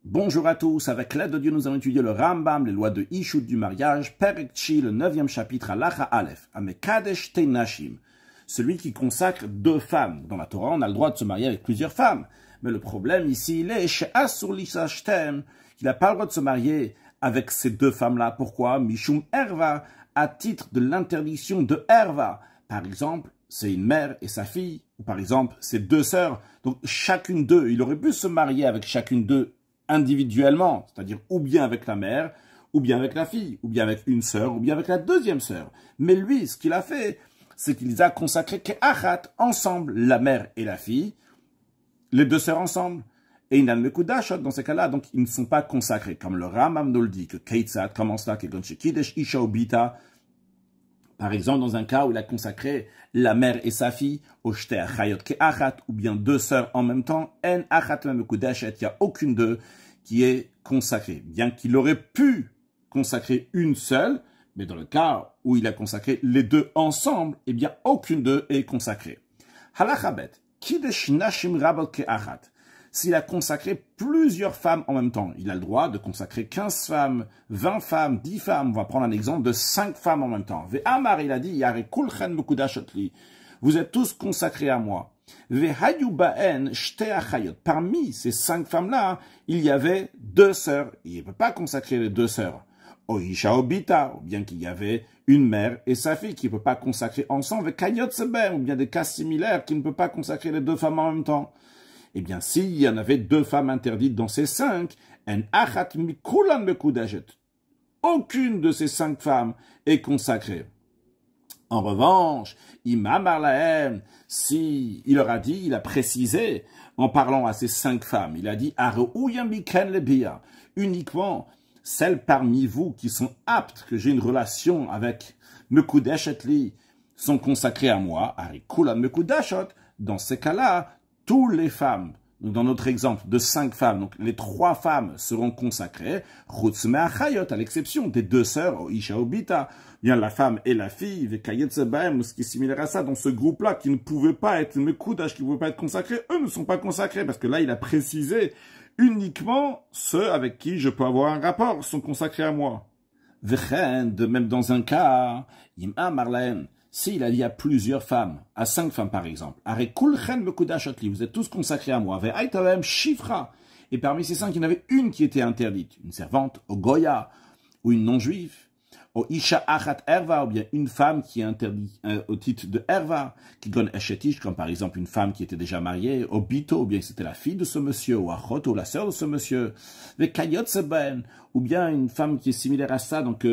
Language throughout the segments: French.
Bonjour à tous, avec l'aide de Dieu, nous allons étudier le Rambam, les lois de Ishut du mariage, Perek Tshi, le 9e chapitre, Halacha Aleph, Amekadesh Te Nashim, celui qui consacre deux femmes. Dans la Torah, on a le droit de se marier avec plusieurs femmes. Mais le problème ici, il est chez Asur Lisashtem, qu'il n'a pas le droit de se marier avec ces deux femmes-là. Pourquoi? Mishum Erva, à titre de l'interdiction de Erva. Par exemple, c'est une mère et sa fille, ou par exemple, c'est deux sœurs. Donc, chacune d'eux, il aurait pu se marier avec chacune d'eux individuellement, c'est-à-dire ou bien avec la mère, ou bien avec la fille, ou bien avec une sœur, ou bien avec la deuxième sœur. Mais lui, ce qu'il a fait, c'est qu'il les a consacrés qu'achat, ensemble, la mère et la fille, les deux sœurs ensemble. Et il n'a le mekudashot dans ces cas-là, donc ils ne sont pas consacrés. Comme le Rambam nous le dit, que Keitzad, comment cela, que Gonchekidesh Isha Obita, par exemple, dans un cas où il a consacré la mère et sa fille, au Shte Achayot Ke'achat, ou bien deux sœurs en même temps, En Achat Mekudashet, il n'y a aucune d'eux qui est consacrée. Bien qu'il aurait pu consacrer une seule, mais dans le cas où il a consacré les deux ensemble, eh bien, aucune d'eux est consacrée. Halachabet, Kidesh Nashim Rabot Ke'achat. S'il a consacré plusieurs femmes en même temps, il a le droit de consacrer 15 femmes, 20 femmes, 10 femmes. On va prendre un exemple de 5 femmes en même temps. Ve'amar, il a dit, Yare kulchen mekudashotli. Vous êtes tous consacrés à moi. Ve'hayu ba'en shte achayot. Parmi ces 5 femmes-là, il y avait deux sœurs. Il ne peut pas consacrer les deux sœurs. Oisha obita, ou bien qu'il y avait une mère et sa fille qui ne peut pas consacrer ensemble. Ve'kayot seben, ou bien des cas similaires qui ne peut pas consacrer les deux femmes en même temps. Eh bien, s'il y en avait deux femmes interdites dans ces 5, en achat mikulan mekudajet. Aucune de ces 5 femmes est consacrée. En revanche, Imam Arlahem, si il leur a dit, il a précisé, en parlant à ces 5 femmes, il a dit, uniquement celles parmi vous qui sont aptes, que j'ai une relation avec Mekudashetli, sont consacrées à moi, Arikulan Mekudashot. Dans ces cas-là, toutes les femmes, donc dans notre exemple de 5 femmes, donc les 3 femmes seront consacrées, à l'exception des deux sœurs, Isha Obita, bien la femme et la fille, Vekayet Sebaem, ce qui est similaire à ça, dans ce groupe-là, qui ne pouvaient pas être Mekudash, qui ne pouvaient pas être consacrés, eux ne sont pas consacrés, parce que là, il a précisé uniquement ceux avec qui je peux avoir un rapport sont consacrés à moi. Vechen, de même dans un cas, Imam Marlaen, s'il a dit à plusieurs femmes, à 5 femmes par exemple, vous êtes tous consacrés à moi, et parmi ces 5, il y en avait une qui était interdite, une servante, au Goya, ou une non-juive, au Isha Achat Erva, ou bien une femme qui est interdite au titre de Erva, qui donne Eshetish, comme par exemple une femme qui était déjà mariée, au Bito, ou bien c'était la fille de ce monsieur, ou Achot, ou la sœur de ce monsieur, les Kayot Seben, ou bien une femme qui est similaire à ça, donc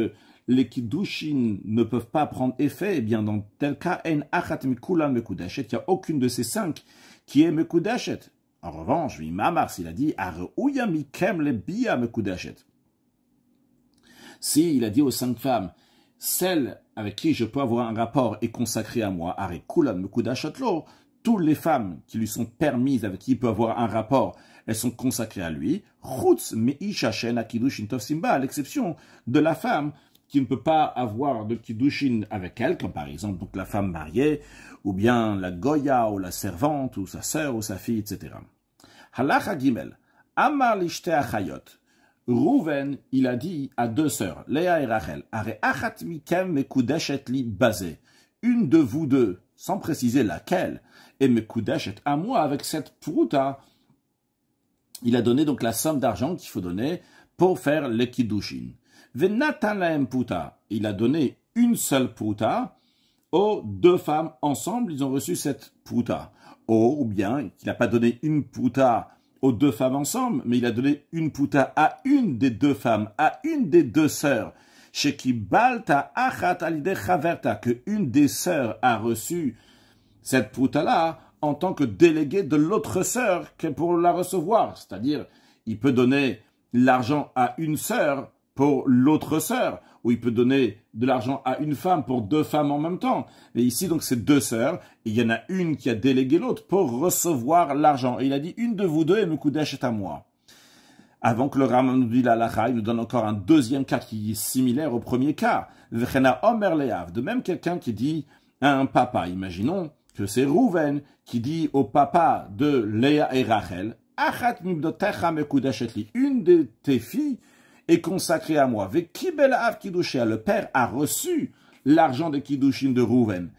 les kiddushin ne peuvent pas prendre effet, eh bien, dans tel cas, en achat mikulan mekudashet, il n'y a aucune de ces 5 qui est mekudashet. En revanche, Mamar, s'il a dit, areuya mikem le bia mekudashet. Si il a dit aux 5 femmes, celle avec qui je peux avoir un rapport est consacrée à moi, arekulan mekudashet lo, toutes les femmes qui lui sont permises, avec qui il peut avoir un rapport, elles sont consacrées à lui, chutz meisha shen akidushin tov simba, à l'exception de la femme qui ne peut pas avoir de kiddushin avec elle, comme par exemple donc la femme mariée, ou bien la goya, ou la servante, ou sa sœur, ou sa fille, etc. Halacha Gimel, Amar lishte achayot. Rouven, il a dit à deux sœurs, Léa et Rachel, Are achat mikem mekudashet li basé. Une de vous deux, sans préciser laquelle, et mekudashet à moi avec cette pruta. Il a donné donc la somme d'argent qu'il faut donner pour faire le kiddushin. Il a donné une seule pruta aux 2 femmes ensemble, ils ont reçu cette pruta. Ou bien, il n'a pas donné une pruta aux 2 femmes ensemble, mais il a donné une pruta à une des 2 femmes, à une des 2 sœurs. Chez qui balta achat alide chaverta, que une des sœurs a reçu cette pruta-là en tant que déléguée de l'autre sœur pour la recevoir. C'est-à-dire, il peut donner l'argent à une sœur pour l'autre sœur, ou il peut donner de l'argent à une femme pour 2 femmes en même temps. Et ici, donc, c'est 2 sœurs, et il y en a une qui a délégué l'autre pour recevoir l'argent. Et il a dit, une de vous deux, et Mekudash est à moi. Avant que le Rambam nous dise la halakha, il nous donne encore un deuxième cas qui est similaire au premier cas. Vechena Omer Leav, de même quelqu'un qui dit à un papa, imaginons que c'est Rouven qui dit au papa de Léa et Rachel, Achat mibdotecha mekudeshet li. Une de tes filles est consacrée à moi. Vekibel av kiddushia. Le père a reçu l'argent de kiddushin de Rouven.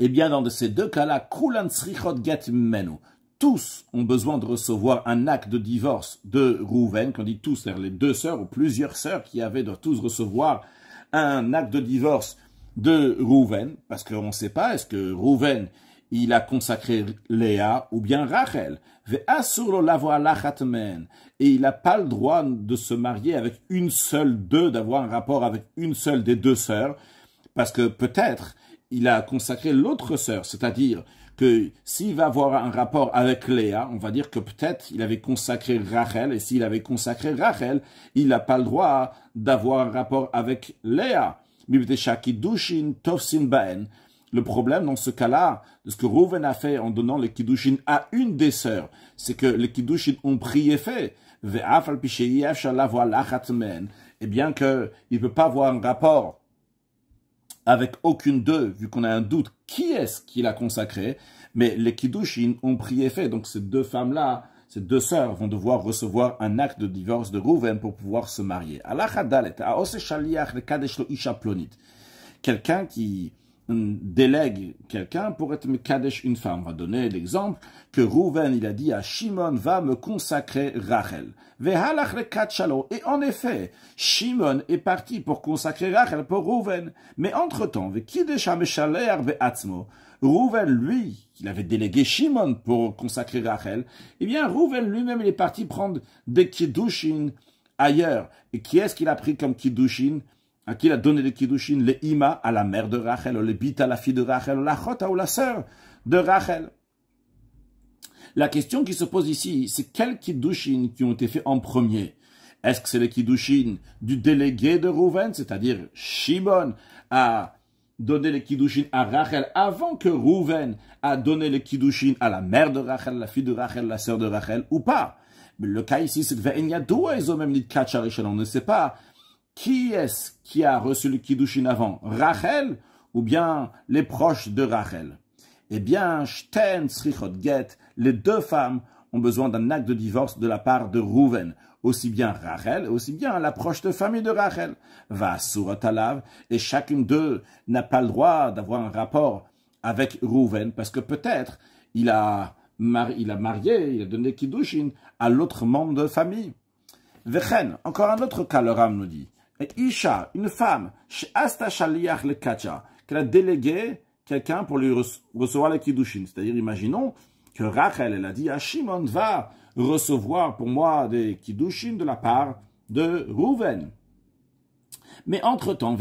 Eh bien, dans ces deux cas-là, kulan srichot get menu. Tous ont besoin de recevoir un acte de divorce de Rouven. Quand on dit tous, c'est-à-dire les deux sœurs ou plusieurs sœurs qui avaient doivent tous recevoir un acte de divorce de Rouven, parce qu'on ne sait pas, est-ce que Rouven, il a consacré Léa ou bien Rachel. Et il n'a pas le droit de se marier avec une seule d'eux, d'avoir un rapport avec une seule des deux sœurs, parce que peut-être il a consacré l'autre sœur, c'est-à-dire que s'il va avoir un rapport avec Léa, on va dire que peut-être il avait consacré Rachel, et s'il avait consacré Rachel, il n'a pas le droit d'avoir un rapport avec Léa. Le problème dans ce cas-là, de ce que Rouven a fait en donnant le kiddushin à une des sœurs, c'est que les kiddushin ont pris effet. Et bien qu'il ne peut pas avoir un rapport avec aucune d'eux, vu qu'on a un doute qui est-ce qui l'a consacré, mais les kiddushin ont pris effet. Donc ces deux femmes-là, ces deux sœurs vont devoir recevoir un acte de divorce de Rouven pour pouvoir se marier. Quelqu'un qui délègue quelqu'un pour être mekadesh une femme. On va donner l'exemple que Rouven, il a dit à Shimon, va me consacrer Rachel. Et en effet, Shimon est parti pour consacrer Rachel pour Rouven. Mais entre-temps, Rouven, lui, il avait délégué Shimon pour consacrer Rachel, eh bien, Rouven lui-même, il est parti prendre des kiddushin ailleurs. Et qui est-ce qu'il a pris comme kiddushin? À qui il a donné les kiddushin? Les ima, à la mère de Rachel, ou les bit à la fille de Rachel, ou la chota, ou la sœur de Rachel. La question qui se pose ici, c'est quels kiddushin qui ont été faits en premier? Est-ce que c'est les kiddushin du délégué de Rouven, c'est-à-dire Shimon a donné les kiddushin à Rachel avant que Rouven a donné les kiddushin à la mère de Rachel, la fille de Rachel, la sœur de Rachel, ou pas? Mais le cas ici, c'est que on ne sait pas qui est-ce qui a reçu le kiddushin avant, Rachel ou bien les proches de Rachel? Eh bien, Shten Srichot Get, les deux femmes ont besoin d'un acte de divorce de la part de Rouven, aussi bien Rachel, aussi bien la proche de famille de Rachel. Va Surat Alav, et chacune d'eux n'a pas le droit d'avoir un rapport avec Rouven, parce que peut-être il a marié, il a donné kiddushin à l'autre membre de famille. Vechen, encore un autre cas, le Ram nous dit. Et Isha, une femme, Asta Shaliach le Kacha, qu'elle a délégué quelqu'un pour lui recevoir les kiddushin. C'est-à-dire, imaginons que Rachel, elle a dit à Shimon, va recevoir pour moi des kiddushin de la part de Rouven. Mais entre-temps,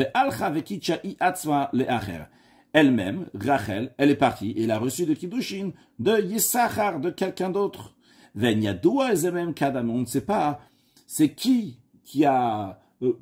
elle-même, Rachel, elle est partie et elle a reçu des kiddushin de Yissachar, de quelqu'un d'autre. On ne sait pas, c'est qui a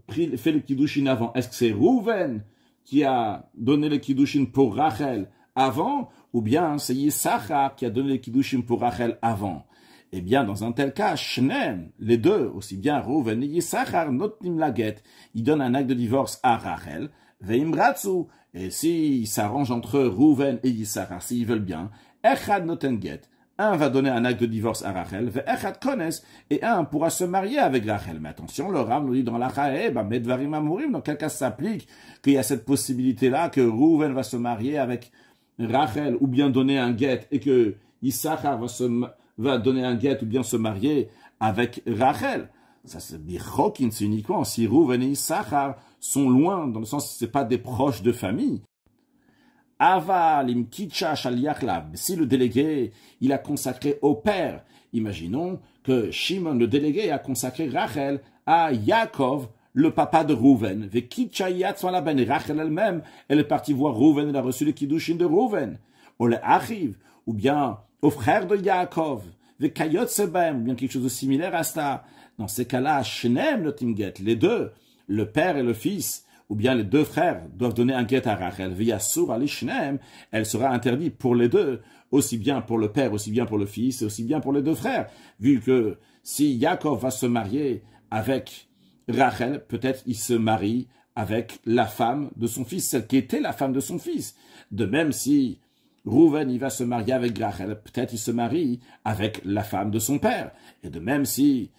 fait le kiddushin avant. Est-ce que c'est Rouven qui a donné le kiddushin pour Rachel avant, ou bien c'est Yissachar qui a donné le kiddushin pour Rachel avant? Eh bien, dans un tel cas, Shnem, les deux, aussi bien Rouven et Yissachar, notnim laget, ils donnent un acte de divorce à Rachel, veimratsu, et s'ils s'arrangent entre Rouven et Yissachar, s'ils veulent bien, echad notenget, un va donner un acte de divorce à Rachel, ve'echad kones, et un pourra se marier avec Rachel. Mais attention, le Ram nous dit dans la Chae, medvarim amurim, dans quel cas ça s'applique qu'il y a cette possibilité-là que Rouven va se marier avec Rachel, ou bien donner un guet, et que Yissachar va donner un guet, ou bien se marier avec Rachel. Ça c'est bichokin, c'est uniquement si Rouven et Yissachar sont loin, dans le sens que ce n'est pas des proches de famille. Si le délégué, il a consacré au père, imaginons que Shimon, le délégué, a consacré Rachel à Yaakov, le papa de Rouven. Rachel elle-même, elle est partie voir Rouven, elle a reçu le kiddushin de Rouven. Ou bien au frère de Yaakov, ou bien quelque chose de similaire à cela. Dans ces cas-là, Shnem le timget, les deux, le père et le fils, ou bien les deux frères doivent donner un guet à Rachel. V'yasur alishnem, elle sera interdite pour les deux, aussi bien pour le père, aussi bien pour le fils, et aussi bien pour les deux frères. Vu que si Yaakov va se marier avec Rachel, peut-être il se marie avec la femme de son fils, celle qui était la femme de son fils. De même si Rouven, il va se marier avec Rachel, peut-être il se marie avec la femme de son père. Et de même si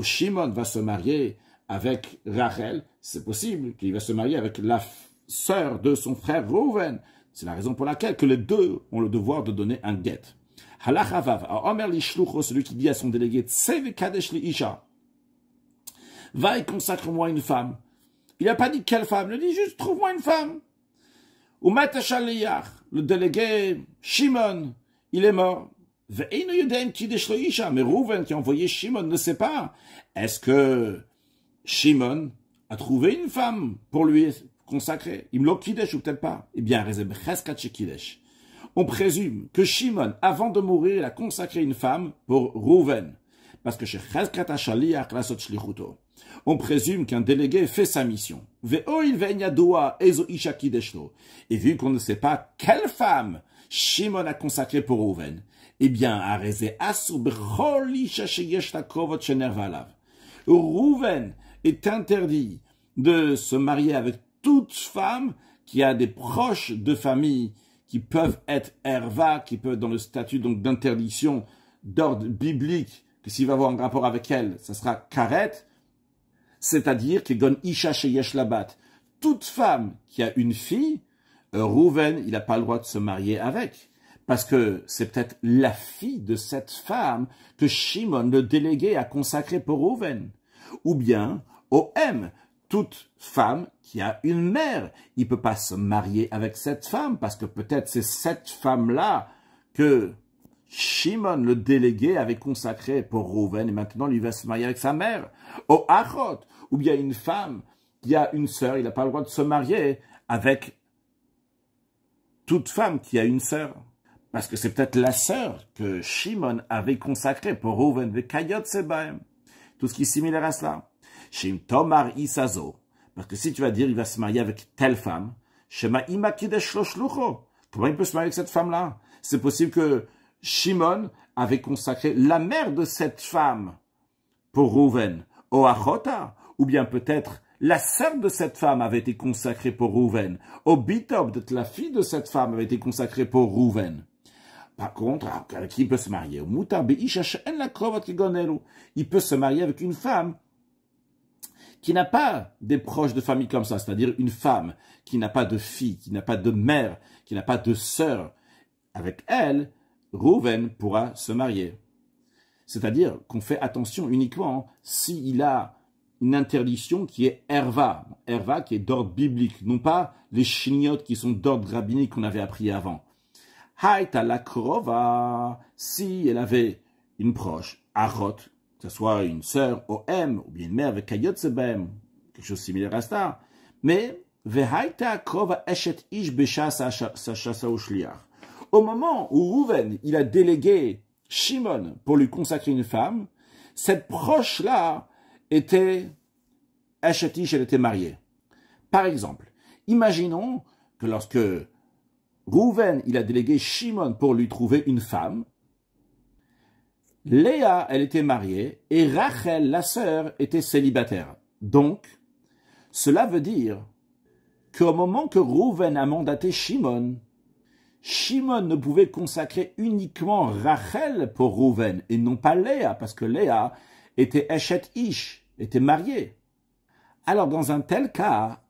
Shimon va se marier avec Rachel, c'est possible qu'il va se marier avec la sœur de son frère Rouven. C'est la raison pour laquelle que les deux ont le devoir de donner un guet. Halacha vav, Omer lishlucho, celui qui dit à son délégué, Tsev kadesh li isha, va et consacre-moi une femme. Il n'a pas dit quelle femme, il a dit juste trouve-moi une femme. Ou Matachaliyach, le délégué Shimon, il est mort. Mais Rouven qui a envoyé Shimon ne sait pas. Est-ce que Shimon a trouvé une femme pour lui consacrer? Il me l'a kidesh ou peut-être pas? Eh bien, on présume que Shimon, avant de mourir, il a consacré une femme pour Rouven. Parce que chez Cheskat Hashaliach la sot shlichuto. On présume qu'un délégué fait sa mission. Et vu qu'on ne sait pas quelle femme Shimon a consacrée pour Rouven, eh bien, Rouven est interdit de se marier avec toute femme qui a des proches de famille qui peuvent être erva, qui peuvent être dans le statut donc d'interdiction d'ordre biblique, que s'il va avoir un rapport avec elle, ça sera karet, c'est-à-dire que gon isha sheyesh labat. Toute femme qui a une fille, Rouven, il n'a pas le droit de se marier avec, parce que c'est peut-être la fille de cette femme que Shimon, le délégué, a consacrée pour Rouven. Ou bien, OM, toute femme qui a une mère, il ne peut pas se marier avec cette femme, parce que peut-être c'est cette femme-là que Shimon, le délégué, avait consacré pour Rouven, et maintenant lui va se marier avec sa mère. Au Achot, ou bien une femme qui a une sœur, il n'a pas le droit de se marier avec toute femme qui a une sœur. Parce que c'est peut-être la sœur que Shimon avait consacrée pour Rouven, Vekayot Sebaem. Tout ce qui est similaire à cela. Shim Tomar Isazo. Parce que si tu vas dire, il va se marier avec telle femme, Shema Ima Kidesh Lo Shlucho. Comment il peut se marier avec cette femme-là? C'est possible que Shimon avait consacré la mère de cette femme pour Rouven, au Achota, ou bien peut-être la sœur de cette femme avait été consacrée pour Rouven, au Bitob, peut-être la fille de cette femme avait été consacrée pour Rouven. Par contre, avec qui il peut se marier? Il peut se marier avec une femme qui n'a pas des proches de famille comme ça, c'est-à-dire une femme qui n'a pas de fille, qui n'a pas de mère, qui n'a pas de sœur. Avec elle, Rouven pourra se marier. C'est-à-dire qu'on fait attention uniquement s'il a une interdiction qui est erva. Erva qui est d'ordre biblique, non pas les chiniotes qui sont d'ordre rabbinique qu'on avait appris avant. Haïta la krova, si elle avait une proche, achot, que ce soit une sœur OM, ou bien une mère avec kayot sebem, quelque chose de similaire à ça. Mais, vehaïta krova eshet ish besha sa shasa ushliach. Au moment où Rouven, il a délégué Shimon pour lui consacrer une femme, cette proche-là était Eshetish, elle était mariée. Par exemple, imaginons que lorsque Rouven, il a délégué Shimon pour lui trouver une femme, Léa, elle était mariée, et Rachel, la sœur, était célibataire. Donc, cela veut dire qu'au moment que Rouven a mandaté Shimon, Shimon ne pouvait consacrer uniquement Rachel pour Rouven, et non pas Léa, parce que Léa était Eshet Ish, était mariée. Alors, dans un tel cas,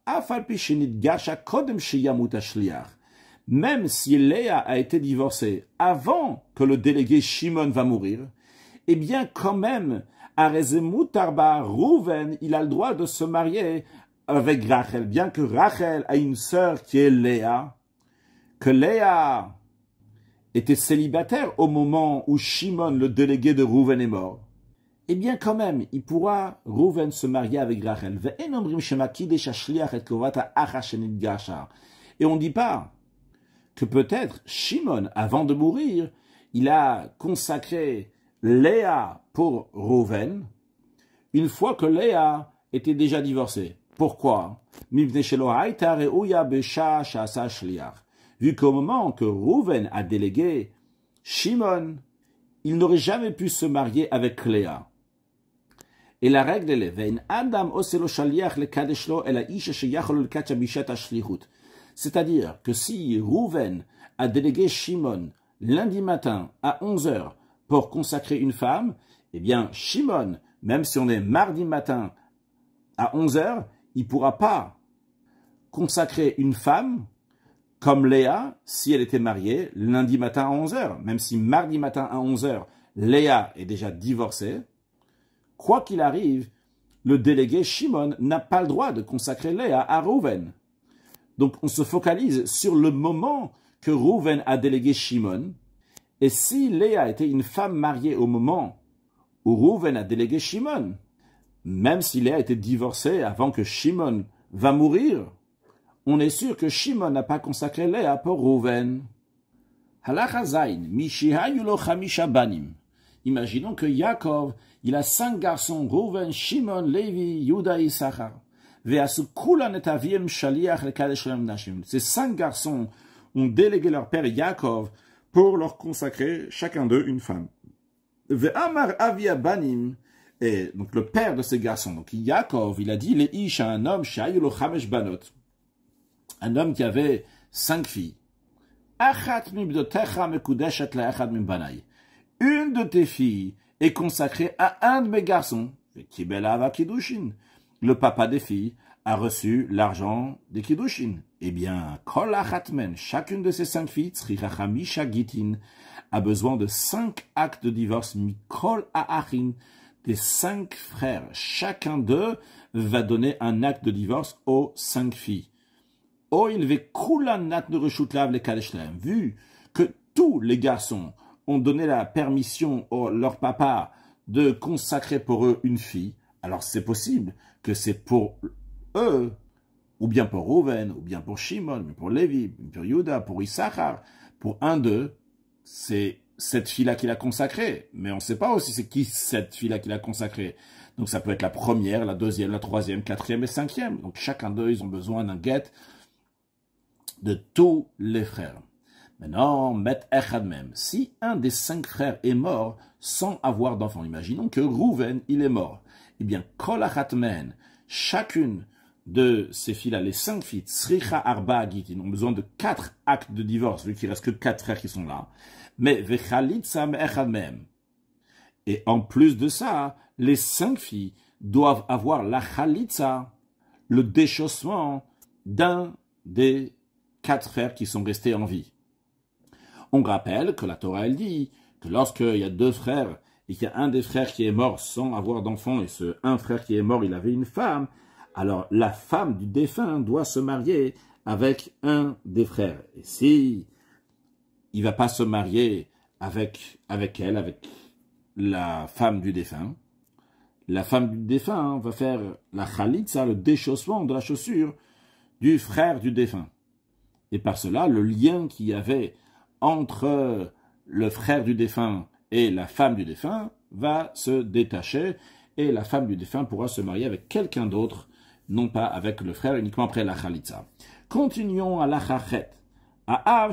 même si Léa a été divorcée avant que le délégué Shimon va mourir, eh bien, quand même, Arezemutarba, Rouven, il a le droit de se marier avec Rachel, bien que Rachel a une sœur qui est Léa, que Léa était célibataire au moment où Shimon, le délégué de Rouven, est mort. Eh bien, quand même, il pourra, Rouven, se marier avec Rachel. Et on ne dit pas que peut-être Shimon, avant de mourir, il a consacré Léa pour Rouven, une fois que Léa était déjà divorcée. Pourquoi? Vu qu'au moment que Rouven a délégué Shimon, il n'aurait jamais pu se marier avec Léa. Et la règle est, C'est-à-dire que si Rouven a délégué Shimon lundi matin à 11 heures pour consacrer une femme, eh bien Shimon, même si on est mardi matin à 11 heures, il ne pourra pas consacrer une femme comme Léa si elle était mariée lundi matin à 11 heures. Même si mardi matin à 11 heures, Léa est déjà divorcée, quoi qu'il arrive, le délégué Shimon n'a pas le droit de consacrer Léa à Rouven. Donc on se focalise sur le moment que Rouven a délégué Shimon. Et si Léa était une femme mariée au moment où Rouven a délégué Shimon, même si Léa était divorcée avant que Shimon va mourir, on est sûr que Shimon n'a pas consacré Léa pour Rouven. Halacha Zayin, Mishihayu lo chamisha banim. Imaginons que Yaakov, il a 5 garçons, Rouven, Shimon, Lévi, Yuda et Issachar. Ces 5 garçons ont délégué leur père Yaakov pour leur consacrer chacun d'eux une femme. Ve'amar avia banim. Et donc le père de ces garçons, donc Yaakov, il a dit, les ish à un homme, shayu lo chamesh banot. Un homme qui avait 5 filles. Une de tes filles est consacrée à un de mes garçons. Le papa des filles a reçu l'argent des kiddushin. Eh bien, kol achatmen, chacune de ces 5 filles, a besoin de 5 actes de divorce, mikol aachin, des 5 frères. Chacun d'eux va donner un acte de divorce aux 5 filles. Vu que tous les garçons ont donné la permission à leur papa de consacrer pour eux une fille, alors c'est possible que c'est pour eux, ou bien pour Rouven, ou bien pour Shimon, pour Lévi, pour Yuda, pour Issachar, pour un d'eux, c'est cette fille-là qu'il a consacrée. Mais on ne sait pas aussi c'est qui cette fille-là qu'il a consacrée. Donc ça peut être la première, la deuxième, la troisième, quatrième et cinquième. Donc chacun d'eux, ils ont besoin d'un guet de tous les frères. Maintenant, met echad même. Si un des 5 frères est mort sans avoir d'enfant, imaginons que Rouven, il est mort. Eh bien, kol achatmen, chacune de ces filles-là, les 5 filles, tsricha arba agitin, ont besoin de 4 actes de divorce, vu qu'il reste que 4 frères qui sont là. Mais vechalitza me echad même. Et en plus de ça, les 5 filles doivent avoir la chalitza, le déchaussement d'un des 4 frères qui sont restés en vie. On rappelle que la Torah, elle dit que lorsqu'il y a 2 frères et qu'il y a un des frères qui est mort sans avoir d'enfant et ce un frère qui est mort, il avait une femme, alors la femme du défunt doit se marier avec un des frères. Et si il ne va pas se marier avec elle, avec la femme du défunt, la femme du défunt va faire la chalitza, le déchaussement de la chaussure du frère du défunt. Et par cela, le lien qu'il y avait entre le frère du défunt et la femme du défunt va se détacher et la femme du défunt pourra se marier avec quelqu'un d'autre, non pas avec le frère, uniquement après la chalitza. Continuons à la chachet. Un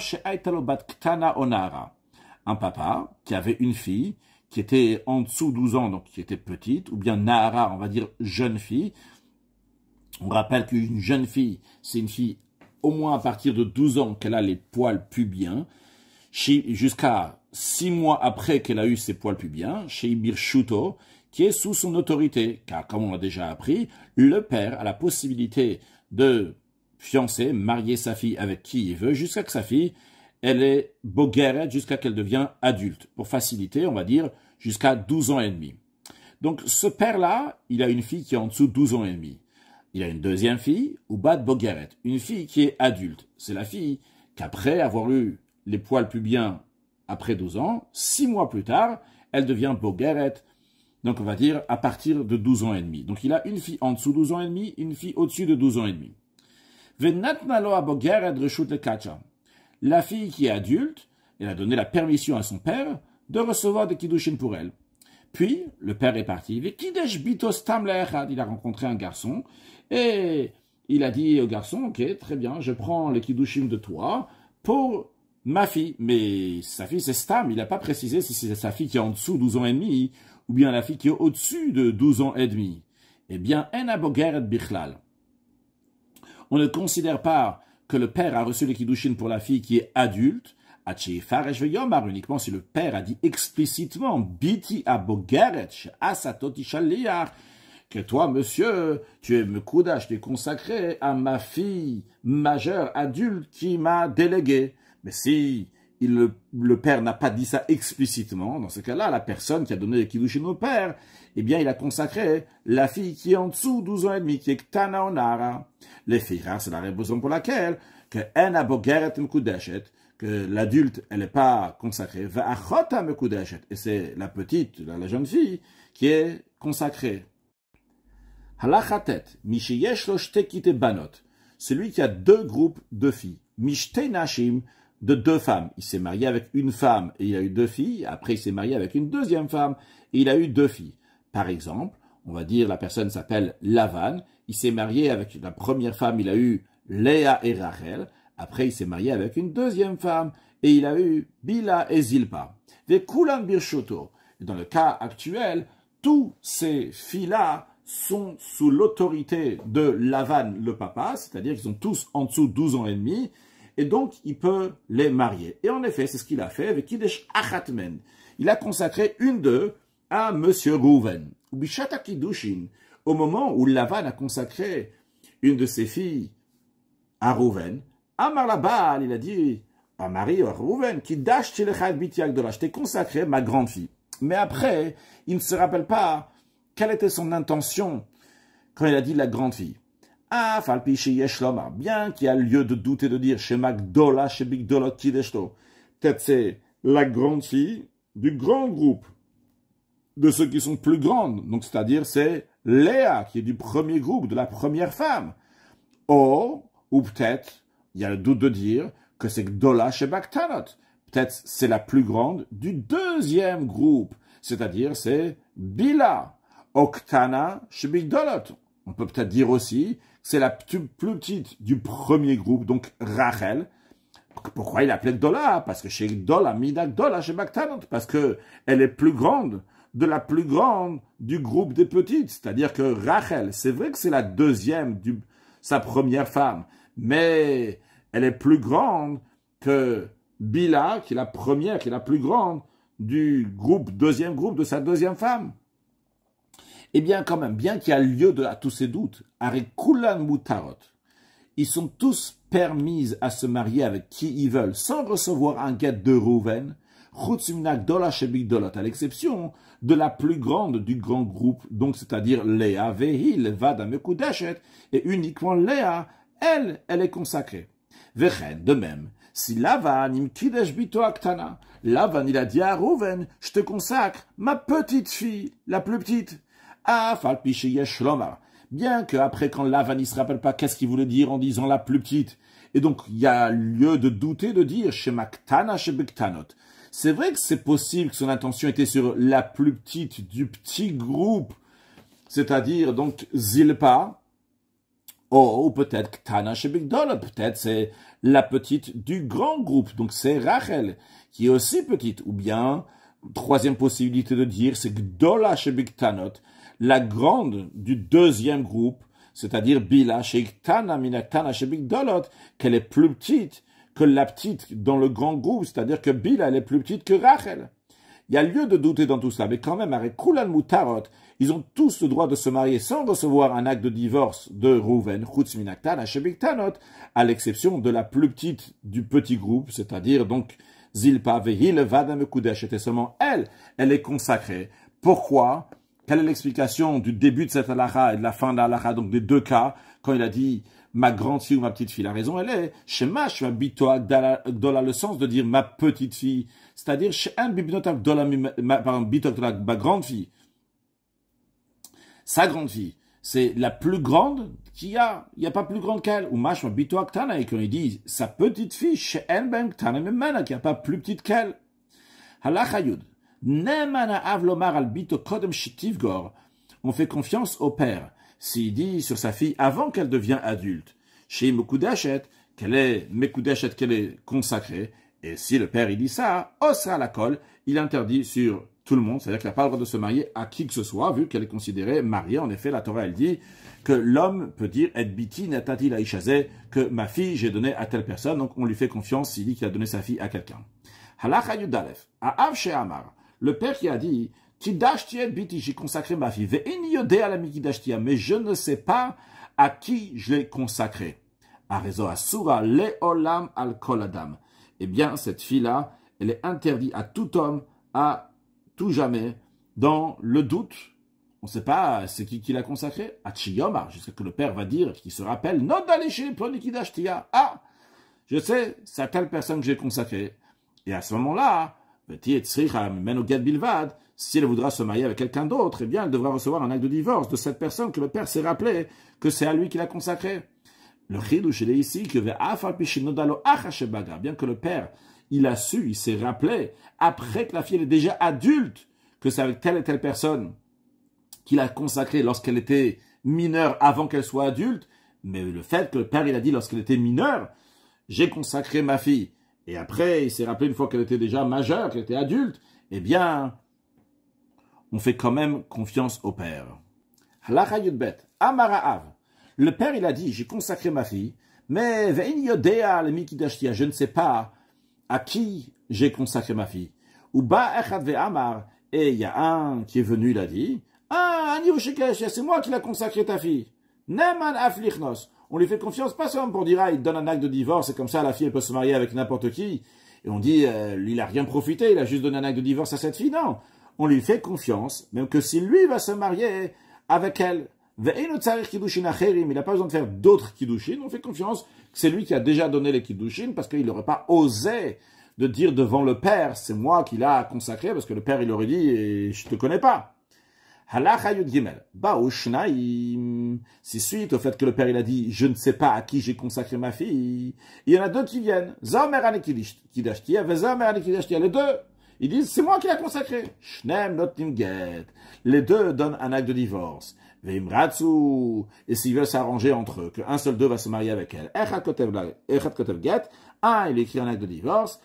papa qui avait une fille qui était en dessous de 12 ans, donc qui était petite, ou bien Nahara, on va dire jeune fille. On rappelle qu'une jeune fille, c'est une fille au moins à partir de 12 ans qu'elle a les poils pubiens, jusqu'à 6 mois après qu'elle a eu ses poils pubiens, chez Birshuto, qui est sous son autorité, car comme on l'a déjà appris, le père a la possibilité de fiancer, marier sa fille avec qui il veut, jusqu'à que sa fille, elle est bogeret, jusqu'à qu'elle devient adulte. Pour faciliter, on va dire, jusqu'à 12 ans et demi. Donc ce père-là, il a une fille qui est en dessous de 12 ans et demi. Il a une deuxième fille, Ubat Bogeret, une fille qui est adulte. C'est la fille qu'après avoir eu les poils pubiens après 12 ans, 6 mois plus tard, elle devient Bogeret. Donc on va dire à partir de 12 ans et demi. Donc il a une fille en dessous de 12 ans et demi, une fille au-dessus de 12 ans et demi. La fille qui est adulte, elle a donné la permission à son père de recevoir des kiddushin pour elle. Puis, le père est parti. Il a rencontré un garçon et il a dit au garçon, ok, très bien, je prends les kiddushin de toi pour ma fille. Mais sa fille, c'est Stam. Il n'a pas précisé si c'est sa fille qui est en dessous de 12 ans et demi ou bien la fille qui est au-dessus de 12 ans et demi. Eh bien, en abogeret bichlal. On ne considère pas que le père a reçu les kiddushin pour la fille qui est adulte, uniquement si le père a dit explicitement Biti abogeret asatot ishaliach, que toi, monsieur, tu es mekudash, tu es consacré à ma fille majeure, adulte, qui m'a délégué. Mais si le père n'a pas dit ça explicitement, dans ce cas-là, la personne qui a donné les kiddushin au père, eh bien, il a consacré la fille qui est en dessous 12 ans et demi, qui est ktana onara. Les filles rares, c'est la raison pour laquelle que en abogeret mekudashet, que l'adulte, elle n'est pas consacrée, va'achota mekudashet, et c'est la petite, la jeune fille, qui est consacrée. Halachatet, mishiyesh lo shtekite banot, celui qui a deux groupes de filles, mishte nashim, de deux femmes. Il s'est marié avec une femme et il a eu deux filles, après il s'est marié avec une deuxième femme et il a eu deux filles. Par exemple, on va dire la personne s'appelle Lavan, il s'est marié avec la première femme, il a eu Léa et Rachel, après il s'est marié avec une deuxième femme et il a eu Bila et Zilpa. Ve kulan birshoto. Dans le cas actuel, tous ces filles-là sont sous l'autorité de Lavan, le papa, c'est-à-dire qu'ils sont tous en dessous de 12 ans et demi, et donc il peut les marier. Et en effet, c'est ce qu'il a fait avec Kiddush Achatmen. Il a consacré une d'eux à Monsieur Rouven. Bishata Kiddushin, au moment où Lavan a consacré une de ses filles à Rouven, Amar Labal, il a dit à Marie, à Rouven, Kiddash Tilechad Bitiak Dola, je t'ai consacré ma grande fille. Mais après, il ne se rappelle pas quelle était son intention quand il a dit la grande fille. Ah, falpi sheyesh lomar, bien qu'il y a lieu de douter de dire chez Magdola, chez Bigdolot Kideshto. Peut-être c'est la grande fille du grand groupe de ceux qui sont plus grandes. Donc, c'est-à-dire, c'est Léa qui est du premier groupe, de la première femme. Ou peut-être, il y a le doute de dire que c'est Gdola chez Baktanot. Peut-être c'est la plus grande du deuxième groupe. C'est-à-dire, c'est Bila. Oktana chez Bigdolot. On peut peut-être dire aussi c'est la plus petite du premier groupe, donc Rachel. Pourquoi il appelait Gdola? Parce que chez Gdola, Mida Gdola, chez Baktanot, parce que elle est plus grande de la plus grande du groupe des petites. C'est-à-dire que Rachel, c'est vrai que c'est la deuxième sa première femme, mais elle est plus grande que Bila, qui est la première, qui est la plus grande du deuxième groupe de sa deuxième femme. Eh bien, quand même, bien qu'il y a lieu à tous ces doutes, Arekulan Mutarot, ils sont tous permis à se marier avec qui ils veulent, sans recevoir un guet de Rouven, à l'exception de la plus grande du grand groupe, donc c'est-à-dire Léa, Vehil, Vada Mekudeshet, et uniquement Léa, elle est consacrée. Vechen, de même, si Lavan, Imkidesh Bito Aktana, Lavan, il a dit à Rouven, je te consacre ma petite fille, la plus petite. Ah, falpi sheyesh lomar. Bien qu'après, quand Lavan, il se rappelle pas qu'est-ce qu'il voulait dire en disant la plus petite. Et donc, il y a lieu de douter de dire Shemaktana Shebektanot. C'est vrai que c'est possible que son intention était sur la plus petite du petit groupe, c'est-à-dire donc Zilpa, ou peut-être Ktana Shebekdolot, peut-être c'est la petite du grand groupe, donc c'est Rachel, qui est aussi petite, ou bien, troisième possibilité de dire, c'est Gdola Shebektanot, la grande du deuxième groupe, c'est-à-dire Bila Shektana Minaktana Shebekdolot, qu'elle est plus petite que la petite dans le grand groupe, c'est-à-dire que Bila, elle est plus petite que Rachel. Il y a lieu de douter dans tout cela, mais quand même, avec Kulan Mutarot, ils ont tous le droit de se marier sans recevoir un acte de divorce de Rouven, Chutz Minaktana Shebektanot, à l'exception de la plus petite du petit groupe, c'est-à-dire donc Zilpa Vehil Vada Mekudesh, était seulement elle est consacrée. Pourquoi? Quelle est l'explication du début de cette halakha et de la fin de la halakha, donc des deux cas, quand il a dit ma grande fille ou ma petite fille? La raison, elle est Shema Shema Bito Gdola, le sens de dire ma petite fille, c'est-à-dire She'en Bibnot Gdola, Bito Gdola, ma grande fille. Sa grande fille, c'est la plus grande qu'il y a. Il n'y a pas plus grande qu'elle. Ou Mashma Bito Aktana, et quand il dit sa petite fille, She'en Ben Ktana Memena, qui n'y a pas plus petite qu'elle. Halakha Yud. Nemana Avlomar al Bito Kodem Shitivgor. On fait confiance au père. S'il dit sur sa fille avant qu'elle devienne adulte, chez Mekudeshet, qu'elle est consacrée, et si le père il dit ça, Osra la colle, il interdit sur tout le monde, c'est-à-dire qu'elle n'a pas le droit de se marier à qui que ce soit, vu qu'elle est considérée mariée. En effet, la Torah, elle dit que l'homme peut dire « Et biti natati la ishazeh » que ma fille, j'ai donné à telle personne, donc on lui fait confiance s'il dit qu'il a donné sa fille à quelqu'un. Halacha Yudalef, à Av She'amar, le père qui a dit « Kidashti et biti » j'ai consacré ma fille, « Ve'in yodea la mikidashtia » mais je ne sais pas à qui je l'ai consacré. Arezo asura le'olam al kol adam. Eh bien, cette fille-là, elle est interdite à tout homme, à tout jamais, dans le doute. On ne sait pas c'est qui l'a consacré. À Chiyomar, jusqu'à ce que le père va dire, qu'il se rappelle, Nodalishe Pronikidashtia. Ah, je sais, c'est à telle personne que j'ai consacré. Et à ce moment-là, si elle voudra se marier avec quelqu'un d'autre, eh bien, elle devra recevoir un acte de divorce de cette personne que le père s'est rappelé que c'est à lui qu'il a consacré. Le chidouche, il est ici que bien que le père, il a su, il s'est rappelé, après que la fille elle est déjà adulte, que c'est avec telle et telle personne qu'il a consacré lorsqu'elle était mineure avant qu'elle soit adulte, mais le fait que le père, il a dit lorsqu'elle était mineure, j'ai consacré ma fille, et après, il s'est rappelé une fois qu'elle était déjà majeure, qu'elle était adulte, eh bien, on fait quand même confiance au père. Halacha Yudbet, Amara'av. Le père, il a dit, j'ai consacré ma fille, mais je ne sais pas à qui j'ai consacré ma fille. Et il y a un qui est venu, il a dit, c'est moi qui l'ai consacré ta fille. On lui fait confiance, pas seulement pour dire, il donne un acte de divorce, et comme ça, la fille, elle peut se marier avec n'importe qui. Et on dit, lui, il a rien profité, il a juste donné un acte de divorce à cette fille. Non. On lui fait confiance, même que si lui va se marier avec elle, il n'a pas besoin de faire d'autres kiddushin. On fait confiance que c'est lui qui a déjà donné les kiddushin parce qu'il n'aurait pas osé de dire devant le père, c'est moi qui l'a consacré, parce que le père il aurait dit, je te connais pas. Halacha Yud Gimel, si suite au fait que le père il a dit, je ne sais pas à qui j'ai consacré ma fille, il y en a deux qui viennent. Les deux, ils disent, c'est moi qui l'ai consacré. Les deux donnent un acte de divorce. Et s'ils veulent s'arranger entre eux, qu'un seul d'eux va se marier avec elle. Un, il écrit un acte de divorce.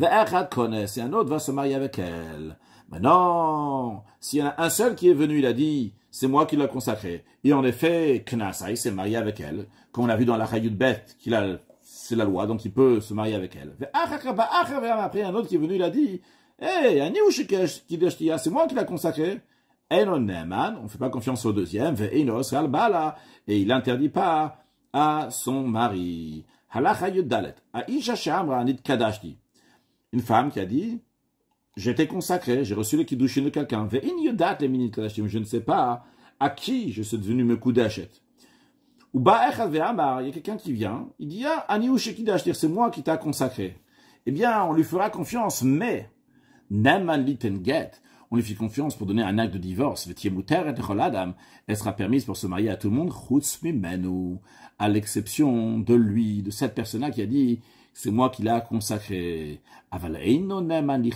Et un autre va se marier avec elle. Maintenant, s'il y en a un seul qui est venu, il a dit, c'est moi qui l'ai consacré. Et en effet, Knasa, il s'est marié avec elle. Comme on a vu dans la Chayut Bet, c'est la loi, donc il peut se marier avec elle. Après, un autre qui est venu, il a dit, hey, c'est moi qui l'ai consacré. On ne fait pas confiance au deuxième, et il n'interdit pas à son mari. Une femme qui a dit, j'étais consacré, j'ai reçu le kiddushin de quelqu'un, je ne sais pas à qui je suis devenu me kudashet. Il y a quelqu'un qui vient, il dit, c'est moi qui t'a consacré. Eh bien, on lui fera confiance, mais, on lui fait confiance pour donner un acte de divorce. Elle sera permise pour se marier à tout le monde, à l'exception de lui, de cette personne-là qui a dit, c'est moi qui l'ai consacré.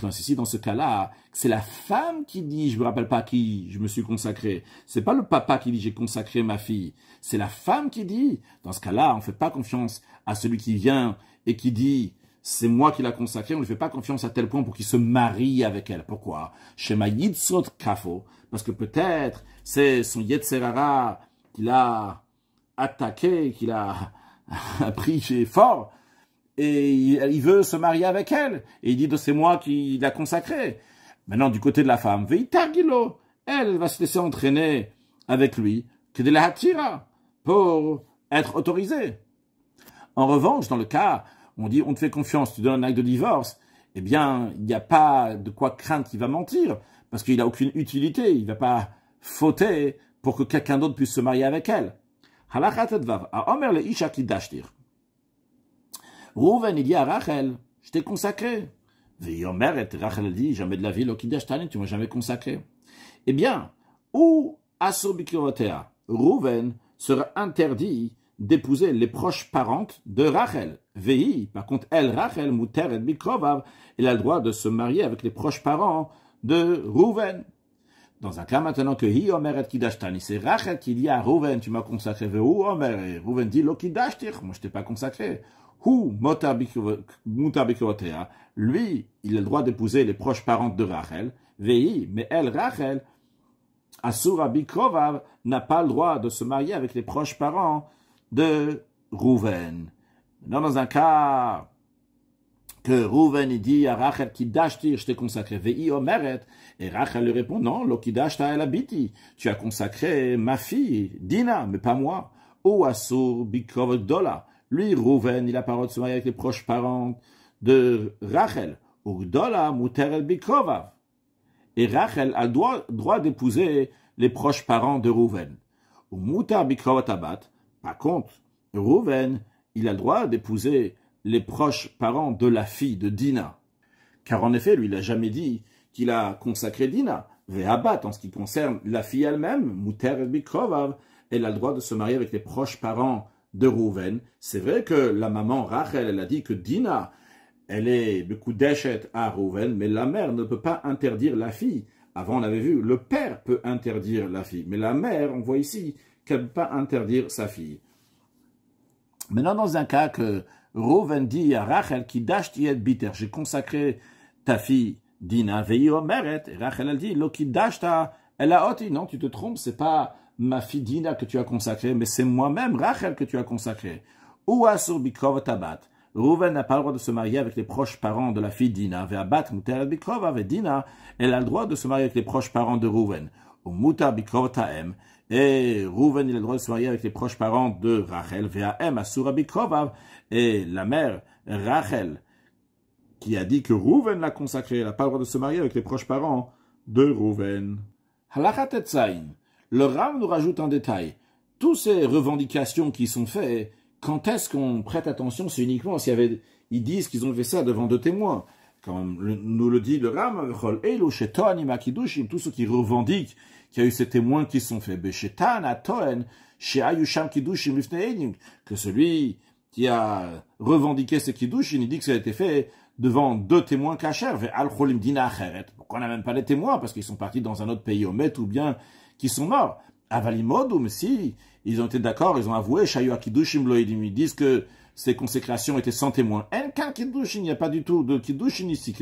Ici, dans ce cas-là, c'est la femme qui dit, je me rappelle pas à qui je me suis consacré. C'est pas le papa qui dit, j'ai consacré ma fille. C'est la femme qui dit. Dans ce cas-là, on fait pas confiance à celui qui vient et qui dit, c'est moi qui l'a consacré, on ne lui fait pas confiance à tel point pour qu'il se marie avec elle. Pourquoi? Shema Yitzot Kafo. Parce que peut-être c'est son Yetzerara qu'il a attaqué, qu'il a pris fort, et il veut se marier avec elle. Et il dit, c'est moi qui l'a consacré. Maintenant, du côté de la femme, Veitargilo, elle va se laisser entraîner avec lui, que de la hatira, pour être autorisée. En revanche, dans le cas, on dit, on te fait confiance, tu donnes un acte de divorce, eh bien, il n'y a pas de quoi craindre qu'il va mentir, parce qu'il n'a aucune utilité, il ne va pas fauter pour que quelqu'un d'autre puisse se marier avec elle. Rouven, il dit à Rachel, je t'ai consacré. Rachel dit, jamais de la vie, tu m'as jamais consacré. Eh bien, où Asobikirotea, Rouven sera interdit d'épouser les proches parentes de Rachel. Vehi, par contre, elle, Rachel, Muter et Bikrovav, elle a le droit de se marier avec les proches parents de Rouven. Dans un cas maintenant que Hi Omer et Kidashtani, c'est Rachel qui dit à Rouven, tu m'as consacré. Vehu Omer, et Rouven dit, Lo Kidashtir, moi je t'ai pas consacré. Hu mutar bikrotea. Lui, il a le droit d'épouser les proches parents de Rachel. Vei, mais elle, Rachel, Asura Bikrovav, n'a pas le droit de se marier avec les proches parents de Rouven. Maintenant, dans un cas que Rouven il dit à Rachel, Kidashti, je t'ai consacré, Vei Omeret, et Rachel lui répond, non, lo Kidashta el Abiti, tu as consacré ma fille, Dina, mais pas moi. Ou Asur Bikrovav Dola. Lui, Rouven, il a pas le droit de se marier avec les proches parents de Rachel. Ou Dola, Muter el Bikrovav. Et Rachel a le droit d'épouser les proches parents de Rouven. Ou Mutar Bikrovav Tabat. Par contre, Rouven, il a le droit d'épouser les proches parents de la fille de Dina. Car en effet, lui, il n'a jamais dit qu'il a consacré Dina. Ve'abat, en ce qui concerne la fille elle-même, Muter Bikrovav, elle a le droit de se marier avec les proches parents de Rouven. C'est vrai que la maman Rachel, elle a dit que Dina, elle est Bekudeshet à Rouven, mais la mère ne peut pas interdire la fille. Avant, on avait vu, le père peut interdire la fille, mais la mère, on voit ici qu'elle ne peut pas interdire sa fille. Maintenant, dans un cas que Rouven dit à Rachel, Kidashti et biter, j'ai consacré ta fille Dina, Vei Omeret, et Rachel, elle dit, Lo Kidashta, elle a oti, non, tu te trompes, c'est pas ma fille Dina que tu as consacrée, mais c'est moi-même, Rachel, que tu as consacré. Ou Asur Bikrovav Tabat. Rouven n'a pas le droit de se marier avec les proches parents de la fille Dina. Ve'abat Muter Bikrovav, et Dina, elle a le droit de se marier avec les proches parents de Rouven. Ou Mutar Bikrovav Taem. Et Rouven, il a le droit de se marier avec les proches parents de Rachel. Ve'aem Asura Bikrovav. Et la mère, Rachel, qui a dit que Rouven l'a consacré, elle n'a pas le droit de se marier avec les proches parents de Rouven. Halakha Tetzain. Le Rav nous rajoute un détail. Toutes ces revendications qui sont faites, quand est-ce qu'on prête attention? C'est uniquement s'il y avait, ils disent qu'ils ont fait ça devant deux témoins. Comme nous le dit le Rav, tous ceux qui revendiquent qu'il y a eu ces témoins qui sont faits. Que celui qui a revendiqué ce Kiddushin, il dit que ça a été fait devant deux témoins cachers. Pourquoi on n'a même pas les témoins? Parce qu'ils sont partis dans un autre pays omet ou bien qui sont morts. Avalimodum, si ils ont été d'accord, ils ont avoué, ils disent que ces consécrations étaient sans témoins. Il n'y a pas du tout de Kiddushin ici,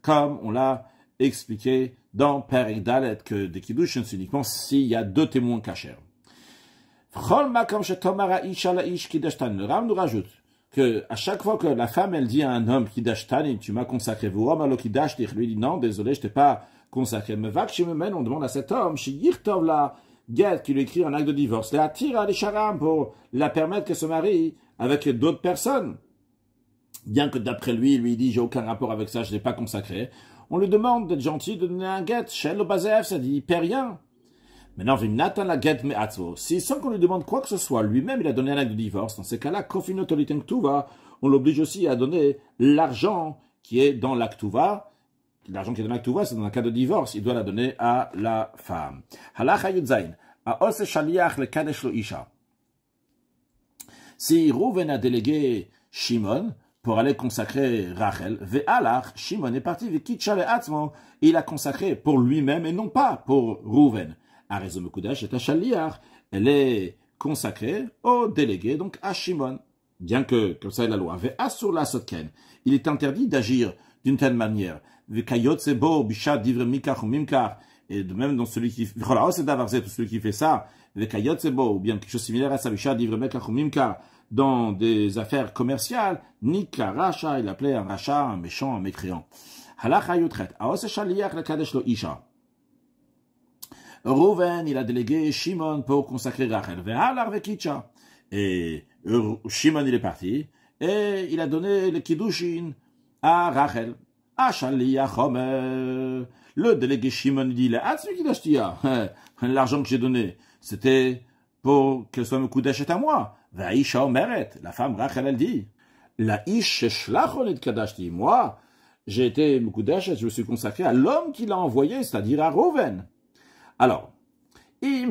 comme on l'a expliqué dans Perek Dalet, que des Kiddushin, c'est uniquement s'il y a deux témoins cachers. Le Rav nous rajoute que à chaque fois que la femme, elle dit à un homme, Kidashtani, tu m'as consacré, lui dit non, désolé, je t'ai pas consacré. Mais on demande à cet homme, qui lui écrit un acte de divorce, pour la permettre qu'elle se marie avec d'autres personnes. Bien que d'après lui, il dit, j'ai aucun rapport avec ça, je ne l'ai pas consacré. On lui demande d'être gentil, de donner un get. Shel Bazef, ça dit, il paie rien. Maintenant, si sans qu'on lui demande quoi que ce soit, lui-même, il a donné un acte de divorce, dans ces cas-là, on l'oblige aussi à donner l'argent qui est dans l'actuva. L'argent qui est dans l'actuva, c'est dans un cas de divorce, il doit la donner à la femme. Halacha Yudzain, Aose Shaliach le Kadesh lo Isha. Si Rouven a délégué Shimon pour aller consacrer Rachel, Ve'alach, Shimon est parti, Ve'kitcha le'atzmo, il a consacré pour lui-même et non pas pour Rouven. Arezom Mekudash et Shaliach, elle est consacrée au délégué, donc à Shimon. Bien que, comme ça est la loi, Ve'asur la sotken, il est interdit d'agir d'une telle manière. Et de même dans celui qui celui qui fait ça, ou bien quelque chose de similaire à ça, dans des affaires commerciales, Nika Racha, il appelait un rachat, un méchant, un mécréant. Rouven, il a délégué Shimon pour consacrer Rachel. Et Shimon, il est parti, et il a donné le Kiddushin à Rachel. Le délégué Shimon dit, l'argent que j'ai donné, c'était pour qu'elle soit mekudeshet à moi. La femme Rachel, elle dit, moi, j'ai été mekudeshet, je me suis consacré à l'homme qui l'a envoyé, c'est-à-dire à Rouven. Alors, si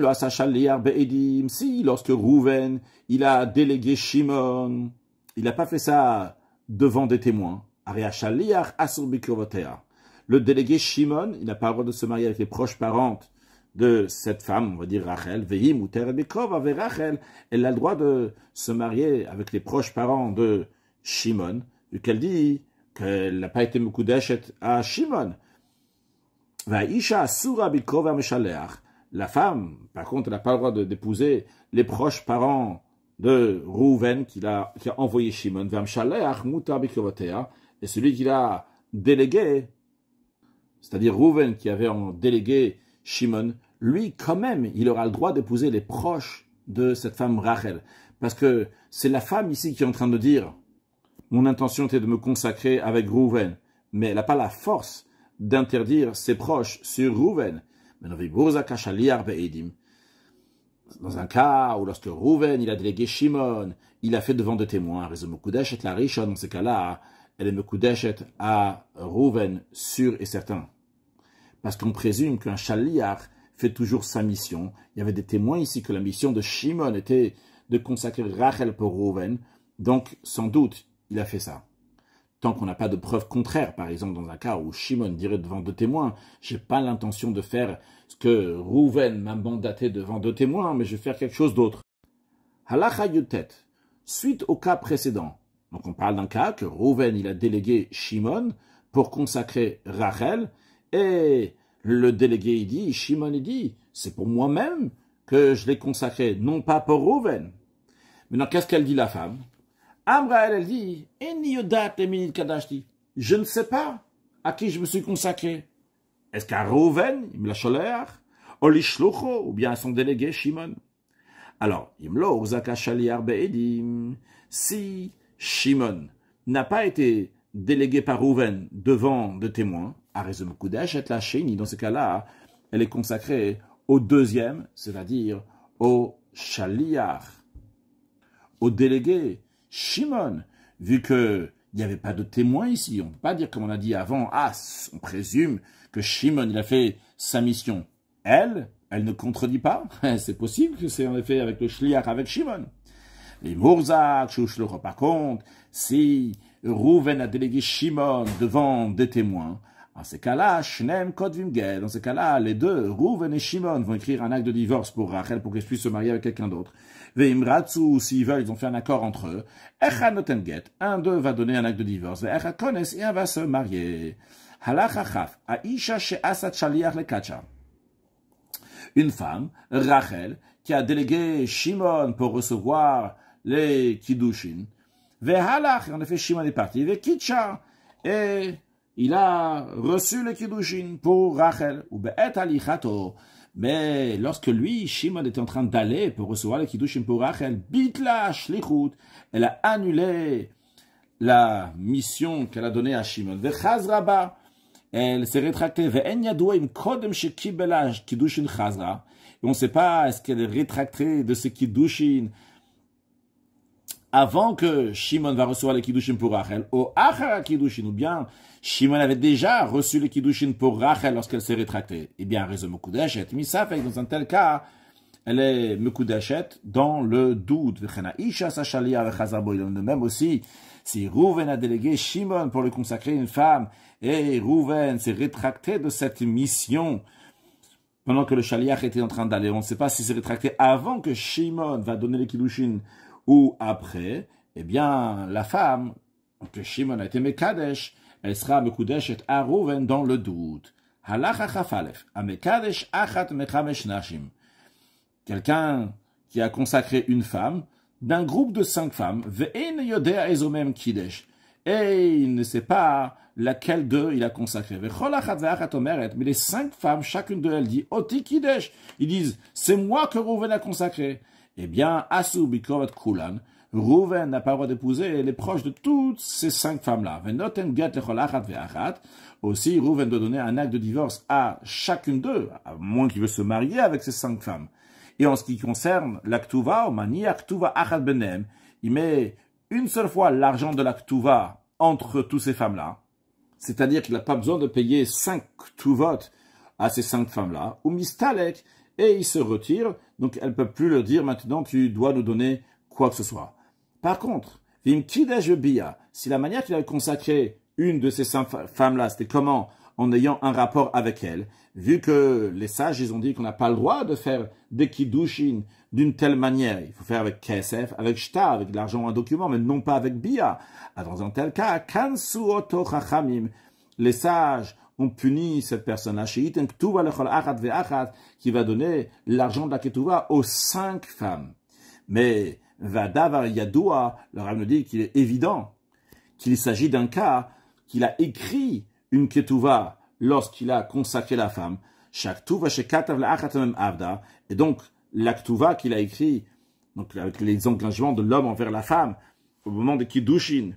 lorsque Rouven, il a délégué Shimon, il n'a pas fait ça devant des témoins, le délégué Shimon, il n'a pas le droit de se marier avec les proches parents de cette femme, on va dire Rachel, Vehi Muter Bekov avec Rachel, elle a le droit de se marier avec les proches parents de Shimon, vu qu'elle dit qu'elle n'a pas été Mekudeshet à Shimon. Vaisha Asura Bekov Ameshaleach. La femme, par contre, n'a pas le droit d'épouser les proches parents de Rouven qui a envoyé Shimon, Vamshaleach Muta Bekovatea, et celui qui l'a délégué, c'est-à-dire Rouven qui avait en délégué Shimon, lui, quand même, il aura le droit d'épouser les proches de cette femme Rachel. Parce que c'est la femme ici qui est en train de dire « Mon intention était de me consacrer avec Rouven », mais elle n'a pas la force d'interdire ses proches sur Rouven. Dans un cas où lorsque Rouven, il a délégué Shimon, il a fait devant deux témoins, dans ces cas-là, elle est Mekudeshet à Rouven, sûr et certain. Parce qu'on présume qu'un Shaliach fait toujours sa mission. Il y avait des témoins ici que la mission de Shimon était de consacrer Rachel pour Rouven. Donc, sans doute, il a fait ça. Tant qu'on n'a pas de preuves contraires, par exemple, dans un cas où Shimon dirait devant deux témoins, j'ai pas l'intention de faire ce que Rouven m'a mandaté devant deux témoins, mais je vais faire quelque chose d'autre. Halacha Yutet. Suite au cas précédent. Donc, on parle d'un cas que Rouven, il a délégué Shimon pour consacrer Rachel. Et le délégué, il dit, Shimon, il dit, c'est pour moi-même que je l'ai consacré, non pas pour Rouven. Maintenant, qu'est-ce qu'elle dit, la femme? Amra, elle dit, je ne sais pas à qui je me suis consacré. Est-ce qu'à Rouven, il me l'a cholère, ou bien à son délégué, Shimon? Alors, si Shimon n'a pas été délégué par Rouven devant deux témoins, dans ce cas-là, elle est consacrée au deuxième, c'est-à-dire au Shaliach, au délégué Shimon, vu qu'il n'y avait pas de témoins ici. On ne peut pas dire, comme on a dit avant, on présume que Shimon, il a fait sa mission. Elle ne contredit pas. C'est possible que c'est en effet avec le Shliach, avec Shimon. Les Mourzak, Shouchlocho, par contre, si Rouven a délégué Shimon devant des témoins, dans ces cas-là, Shnem Kodvim Ged, dans ces cas-là, les deux, Rouven et Shimon, vont écrire un acte de divorce pour Rachel, pour qu'elle puisse se marier avec quelqu'un d'autre. Veimratsu, s'ils veulent, ils ont fait un accord entre eux. Echad Noten Get, un d'eux va donner un acte de divorce. Ve'echad Kones, et un va se marier. Halacha Chaf, Aisha She'asat Shaliach Lekacha. Une femme, Rachel, qui a délégué Shimon pour recevoir les Kiddushin. Ve'halach, en effet, Shimon est parti. Ve'kitcha, et il a reçu les Kiddushin pour Rachel. Ou be'et alichato. Mais lorsque lui, Shimon, était en train d'aller pour recevoir les Kiddushin pour Rachel, bitla shlichut, elle a annulé la mission qu'elle a donnée à Shimon. Ve'chazraba, elle s'est rétractée. Ve'en yadoua im kodem shekibela Kiddushin chazra. Et on ne sait pas, est-ce qu'elle est rétractée de ces Kiddushin avant que Shimon va recevoir les Kiddushin pour Rachel, ou Achara Kiddushin, ou bien Shimon avait déjà reçu les Kiddushin pour Rachel lorsqu'elle s'est rétractée. Eh bien, raison Mekudeshet, Misafek, dans un tel cas, elle est Mekudeshet dans le doute. Isha Sachalia de même aussi, si Rouven a délégué Shimon pour lui consacrer une femme, et Rouven s'est rétracté de cette mission, pendant que le Shaliach était en train d'aller, on ne sait pas si c'est rétracté avant que Shimon va donner les Kiddushin ou après, eh bien, la femme, que Shimon a été Mekadesh, elle sera Mekudeshet à Rouven dans le doute. Halacha Chafalef, a Mekadesh Achat Mechamesh Nashim. Quelqu'un qui a consacré une femme d'un groupe de 5 femmes, Ve'en Yodea Ezomem Kiddesh, et il ne sait pas laquelle d'eux il a consacré. Mais les 5 femmes, chacune d'eux, elle dit, Oti Kiddesh. Ils disent, c'est moi que Rouven a consacré. Eh bien, Asu Bikovat Kulan, Rouven n'a pas le droit d'épouser les proches de toutes ces 5 femmes-là. Aussi, Rouven doit donner un acte de divorce à chacune d'eux, à moins qu'il veut se marier avec ces 5 femmes. Et en ce qui concerne l'Aktuva, il met une seule fois l'argent de l'Aktuva entre toutes ces femmes-là. C'est-à-dire qu'il n'a pas besoin de payer 5 Ktuvot à ces 5 femmes-là. Ou Mistalek, et il se retire. Donc, elle ne peut plus leur dire, maintenant, tu dois nous donner quoi que ce soit. Par contre, si la manière qu'il a consacré une de ces 5 femmes-là, c'était comment? en ayant un rapport avec elle, vu que les sages, ils ont dit qu'on n'a pas le droit de faire des kiddushin d'une telle manière. Il faut faire avec kesef, avec shtar, avec de l'argent ou un document, mais non pas avec bia. Dans un tel cas, kansu oto chachamim, les sages ont puni cette personne-là, qui va donner l'argent de la ketouva aux 5 femmes. Mais Vadavar Yadoua, le Rav nous dit qu'il est évident qu'il s'agit d'un cas qu'il a écrit une ketouva lorsqu'il a consacré la femme. Et donc, la ketouva qu'il a écrit, donc avec les engagements de l'homme envers la femme, au moment de Kiddushin,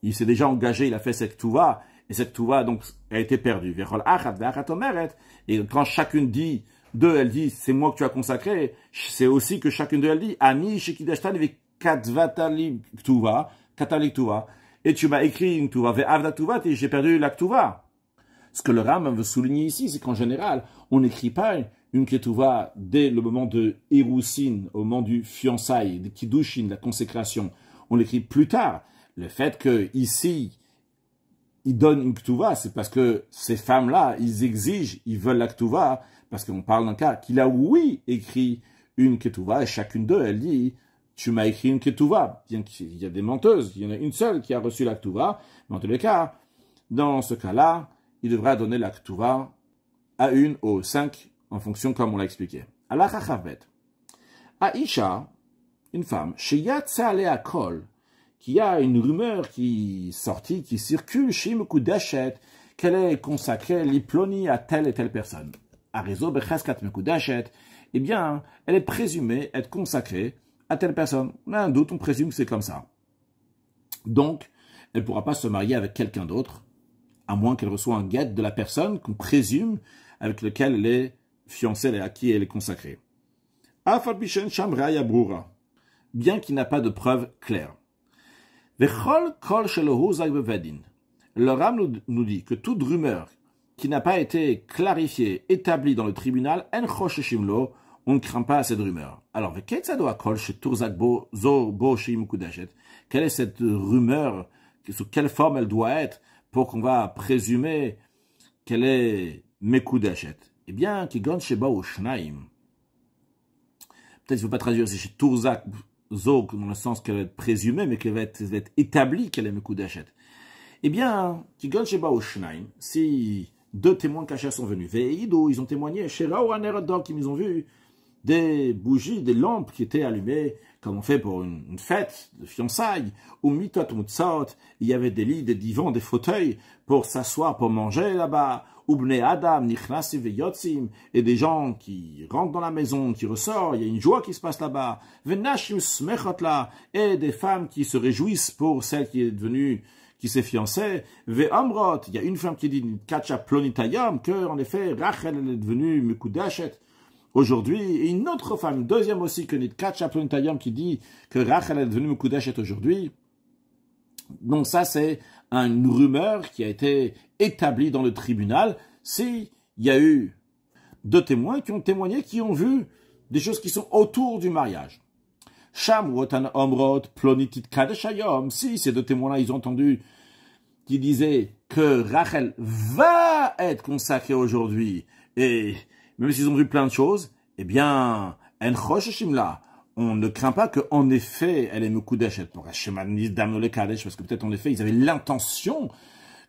il s'est déjà engagé, il a fait cette ketouva, et cette ketouva donc a été perdue. Et quand chacune dit, d'eux, elle dit, c'est moi que tu as consacré, c'est aussi que chacune d'eux, elle dit, Ani shekidashtan ve katvatali ketouva, katali ketouva, et tu m'as écrit une ketouva, ve avda ketouva, et j'ai perdu la ketouva. Ce que le Rambam veut souligner ici, c'est qu'en général, on n'écrit pas une ketouva dès le moment de Héroussine, au moment du fiançailles, de Kiddushin, de la consécration. On l'écrit plus tard. Le fait que ici, il donne une ketouva, c'est parce que ces femmes-là, ils exigent, ils veulent la ketouva, parce qu'on parle d'un cas qu'il a, oui, écrit une ketouva, et chacune d'eux, elle dit, tu m'as écrit une ketouva. Bien qu'il y a des menteuses, il y en a une seule qui a reçu la ketouva, mais en tous les cas, dans ce cas-là, il devra donner la ketouva à une aux 5, en fonction comme on l'a expliqué. Allah Chachavet. Aisha, une femme, Sheyatsa Alea Kol, qui a une rumeur qui sortit, qui circule chez Mekudashet, qu'elle est consacrée, l'iploni à telle et telle personne. Arezo Becheskat Mekudashet, eh bien, elle est présumée être consacrée à telle personne. On a un doute, on présume que c'est comme ça. Donc, elle ne pourra pas se marier avec quelqu'un d'autre, à moins qu'elle reçoive un guet de la personne qu'on présume avec lequel elle est fiancée et à qui elle est consacrée. Bien qu'il n'a pas de preuve claire. Le Ram nous dit que toute rumeur qui n'a pas été clarifiée, établie dans le tribunal, on ne craint pas à cette rumeur. Alors, quelle est cette rumeur? Sous quelle forme elle doit être pour qu'on va présumer qu'elle est Mekudashet? Eh bien, Kigon Sheba ou Shnaim. Peut-être qu'il ne faut pas traduire c'est chez Turzak Zog, dans le sens qu'elle va être présumée, mais qu'elle va être établie qu'elle est Mekudashet. Eh bien, Kigon Sheba ou Shnaim, si 2 témoins cachés sont venus, Veido, ils ont témoigné, chez Raouanerodok, ils ont vu des bougies, des lampes qui étaient allumées, comme on fait pour une fête de fiançailles, ou mitot mutsot, il y avait des lits, des divans, des fauteuils pour s'asseoir, pour manger là-bas, ou bnei adam, nichnasi veyotzim, et des gens qui rentrent dans la maison, qui ressortent, il y a une joie qui se passe là-bas, venashim smechot là, et des femmes qui se réjouissent pour celle qui est devenue, qui s'est fiancée, ve'amrot, il y a une femme qui dit, kacha plonitayam, que, en effet, Rachel, elle est devenue mekudashet, aujourd'hui, et une autre femme, une deuxième aussi, que Nitkacha Plonitayam, qui dit que Rachel est devenue Mekudashet aujourd'hui. Donc ça, c'est une rumeur qui a été établie dans le tribunal. S'il y a eu 2 témoins qui ont témoigné, qui ont vu des choses qui sont autour du mariage. Sham Wotan Omrod Plonitit Kadeshayom. Si ces 2 témoins-là, ils ont entendu, qui disaient que Rachel va être consacrée aujourd'hui, et même s'ils ont vu plein de choses, eh bien, on ne craint pas qu'en effet, elle est Mekudashet pour Hashemanis Damnole Kadesh, parce que peut-être en effet, ils avaient l'intention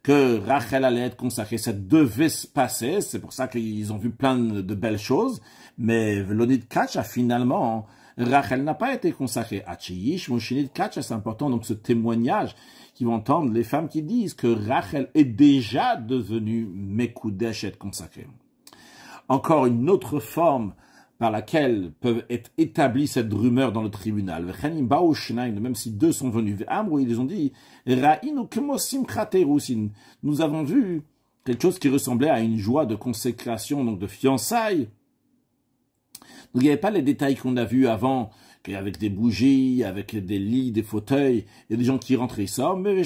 que Rachel allait être consacrée. Ça devait se passer, c'est pour ça qu'ils ont vu plein de belles choses, mais Velonit Kacha, finalement, Rachel n'a pas été consacrée. Achiyish, Moshinit Kacha, c'est important, donc ce témoignage qui vont entendre les femmes qui disent que Rachel est déjà devenue Mekudashet consacrée. Encore une autre forme par laquelle peuvent être établies cette rumeur dans le tribunal. Même si 2 sont venus, ils ont dit, nous avons vu quelque chose qui ressemblait à une joie de consécration, donc de fiançailles. Donc il n'y avait pas les détails qu'on a vus avant, avec des bougies, avec des lits, des fauteuils, il y a des gens qui rentrent et sortent, mais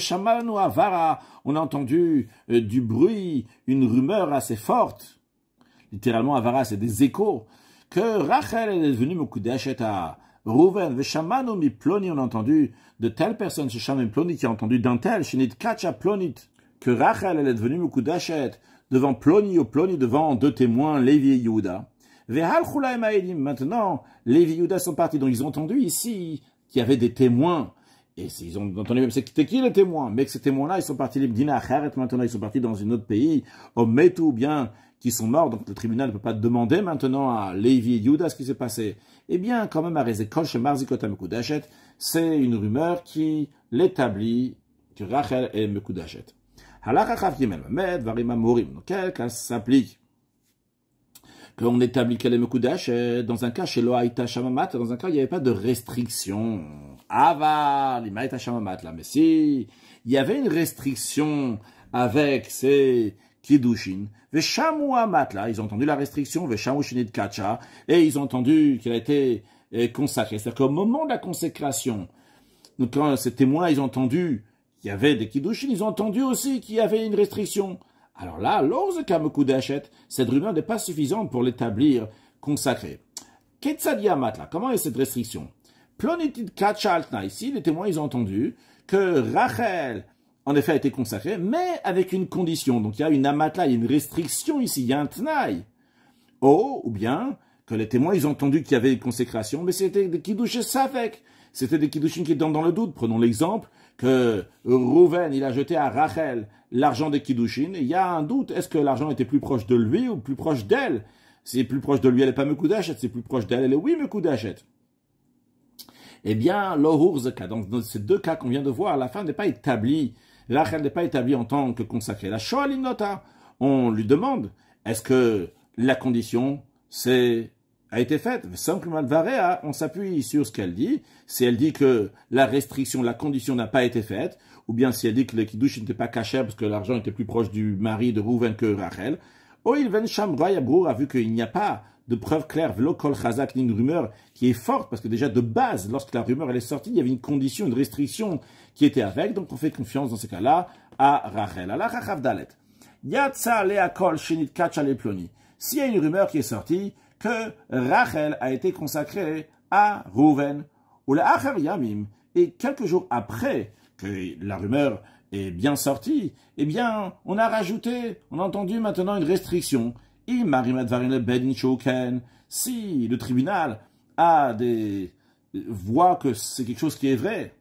on a entendu du bruit, une rumeur assez forte. Littéralement, Avara, c'est des échos, que Rachel est devenue Mekudashet à Rouven, Veshamanu mi Ploni, on a entendu de telle personne, Shesham Ploni, qui a entendu d'un tel, Shinit Kacha Plonit, que Rachel, elle est devenue Mekudashet devant Ploni ou Ploni, devant deux témoins, Lévi et Yehuda. Maintenant, Lévi et Yehuda sont partis. Donc, ils ont entendu ici qu'il y avait des témoins. Et ils ont entendu même c'était qui les témoins. Mais que ces témoins-là, ils sont partis, les Bdina Acharet, maintenant, ils sont partis dans un autre pays, au Metu, ou bien, qui sont morts. Donc, le tribunal ne peut pas demander maintenant à Lévi et Yehuda ce qui s'est passé. Eh bien, quand même, à Rezekol, chez Marzikota Mekudashet, c'est une rumeur qui l'établit que Rachel est Mekudashet. Halakha Chaf Gimel, Mamed, Varima Morim. Donc, quel cas s'applique? Qu'on établit qu'elle est Mekudashet, dans un cas chez Loaïta Shamamat, dans un cas, il n'y avait pas de restriction. Ava, l'Imaïta Shamamat, là. Mais si, il y avait une restriction avec ces Kiddushin, Veshamu Amat, là, ils ont entendu la restriction, Veshamu Shinit Kacha, et ils ont entendu qu'elle a été consacrée. C'est-à-dire qu'au moment de la consécration, donc quand ces témoins, ils ont entendu qu'il y avait des Kiddushin, ils ont entendu aussi qu'il y avait une restriction. Alors là, lorsqu'à Mekudashet, cette rumeur n'est pas suffisante pour l'établir consacré. Ketzadiamat, là, comment est cette restriction? Plonitid Kacha Altna, ici, les témoins, ils ont entendu que Rachel, en effet, a été consacrée, mais avec une condition. Donc il y a une amatla, il y a une restriction ici, il y a un tnaï. Ou bien, que les témoins, ils ont entendu qu'il y avait une consécration, mais c'était des Kiddush Safek. C'était des Kiddushin qui étaient dans le doute. Prenons l'exemple que Rouven, il a jeté à Rachel l'argent des Kiddushin, et il y a un doute. Est-ce que l'argent était plus proche de lui ou plus proche d'elle? Si c'est plus proche de lui, elle n'est pas Mekudashet. Si c'est plus proche d'elle, elle est oui Mekudashet. Eh bien, l'Ohur Zeka, dans ces deux cas qu'on vient de voir, la femme n'est pas établie, Rachel n'est pas établie en tant que consacrée. La Shoalinota, on lui demande, est-ce que la condition a été faite? Simplement, on s'appuie sur ce qu'elle dit. Si elle dit que la restriction, la condition n'a pas été faite, ou bien si elle dit que le Kiddush n'était pas caché parce que l'argent était plus proche du mari de Rouven que Rachel, Oilven Shamra Yabrour a vu qu'il n'y a pas de preuve claire, velo kol chazak, une rumeur qui est forte, parce que déjà de base, lorsque la rumeur elle est sortie, il y avait une condition, une restriction qui était avec, donc on fait confiance dans ces cas-là à Rachel. Allah chachav dalet. Yatsa lea kol shenit kacha le ploni. S'il y a une rumeur qui est sortie, que Rachel a été consacrée à Rouven, ou la achar yamim, et quelques jours après que la rumeur est bien sortie, eh bien, on a rajouté, on a entendu maintenant une restriction. Si le tribunal voit que c'est quelque chose qui est vrai,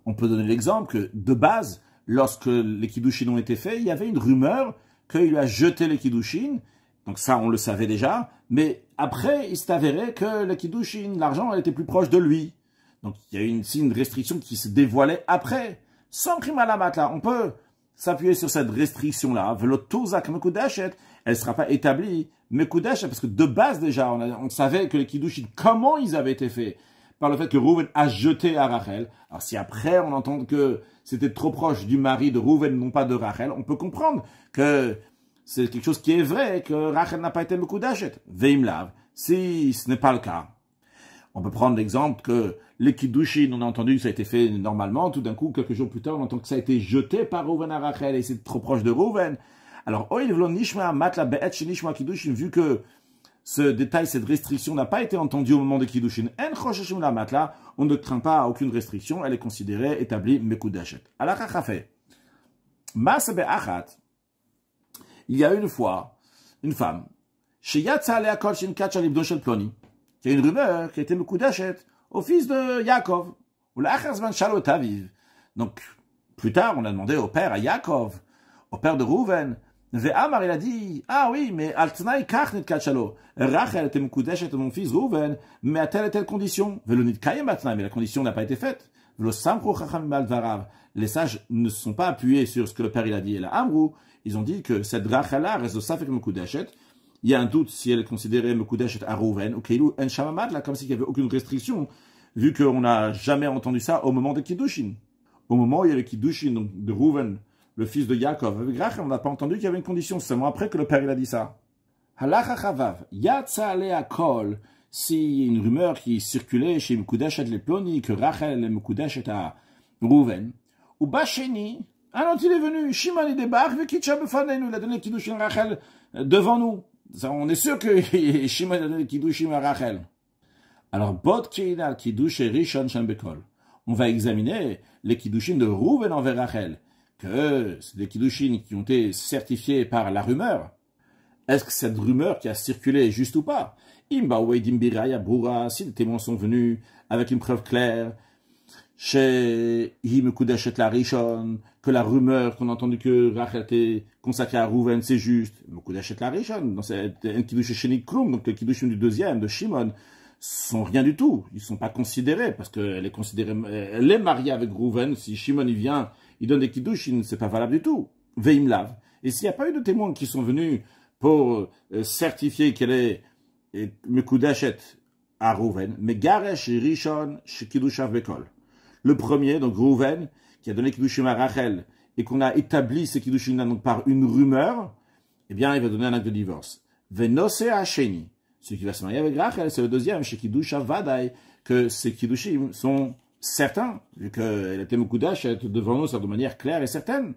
on peut donner l'exemple que, de base, lorsque les Kiddushin ont été faits, il y avait une rumeur qu'il lui a jeté les Kiddushin, donc ça, on le savait déjà, mais après, il s'est avéré que les Kiddushin, l'argent, elle était plus proche de lui. Donc, il y a une restriction qui se dévoilait après. Sans crime à la matelas, on peut s'appuyer sur cette restriction-là. Elle ne sera pas établie, Mekudashet, parce que de base déjà, on savait que les Kiddushin, comment ils avaient été faits, par le fait que Rouven a jeté à Rachel. Alors si après on entend que c'était trop proche du mari de Rouven, non pas de Rachel, on peut comprendre que c'est quelque chose qui est vrai, que Rachel n'a pas été Mekudashet. Veimlav, si ce n'est pas le cas. On peut prendre l'exemple que les Kiddushin, on a entendu que ça a été fait normalement, tout d'un coup, quelques jours plus tard, on entend que ça a été jeté par Rouven à Rachel, et c'est trop proche de Rouven. Alors, vu que ce détail, cette restriction n'a pas été entendue au moment de Kiddushin, on ne craint pas aucune restriction, elle est considérée établie Mekudashet. Il y a une fois, une femme, qui a une rumeur qui a été Mekudashet au fils de Yaakov. Donc, plus tard, on a demandé au père, à Yaakov, au père de Rouven, Ve'amar, il a dit, ah oui, mais Altnaï kachnit kachalo. Rachel était Mekudashet de mon fils Rouven, mais à telle et telle condition. Velonit kayem atnaï, mais la condition n'a pas été faite. Velo samchou chacham mal varav. Les sages ne se sont pas appuyés sur ce que le père il a dit. Et la Amrou, ils ont dit que cette Rachel-là reste au safek Mekudashet. Il y a un doute si elle est considérée Mekudashet à Rouven, ou Keilou en Shamamad, là, comme s'il n'y avait aucune restriction, vu qu'on n'a jamais entendu ça au moment des Kiddushin. Au moment où il y a le Kiddushin, donc de Rouven, le fils de Yaakov. Avec Rachel, on n'a pas entendu qu'il y avait une condition, seulement après que le père il a dit ça. Halacha chavav, yatsa alea kol, si une rumeur qui circulait chez Mekudashet le Ploni, que Rachel est Mekudashet à Rouven, ou Bacheni, alors il est venu, Shimon il débarque, Vekitcha befanenu, il a donné Kiddushin Rachel devant nous. On est sûr que Shimon a donné Kiddushin à Rachel. Alors, Bot Keina Kiddush Rishon Shembekol. On va examiner les Kiddushin de Rouven envers Rachel. que c'est des kiddushin qui ont été certifiés par la rumeur. Est-ce que cette rumeur qui a circulé est juste ou pas? Imba Weidim Biraya Boura, si les témoins sont venus avec une preuve claire, chez Himekudashet la Rishon, que la rumeur qu'on a entendu que Rachel était consacrée à Rouven, c'est juste. Mekudashet la Rishon, dans cette un kiddush Sheni Klum, donc le kiddush du deuxième, de Shimon, sont rien du tout. Ils sont pas considérés, parce qu'elle est considérée, elle est mariée avec Rouven. Si Shimon il vient, il donne des kiddushim, c'est pas valable du tout. Veimlav. Et s'il n'y a pas eu de témoins qui sont venus pour certifier qu'elle est Mekudashet à Rouven, mais Garesh Rishon Kidushav Bekol. Le premier, donc Rouven, qui a donné Kiddushim à Rachel, et qu'on a établi ces Kiddushim donc par une rumeur, eh bien, il va donner un acte de divorce. Venose Hasheni. Celui qui va se marier avec Rachel, c'est le deuxième, chez Kiddushav Vadai, que ces Kiddushim sont certains, vu qu'elle était Mekudashet devant nous, de manière claire et certaine.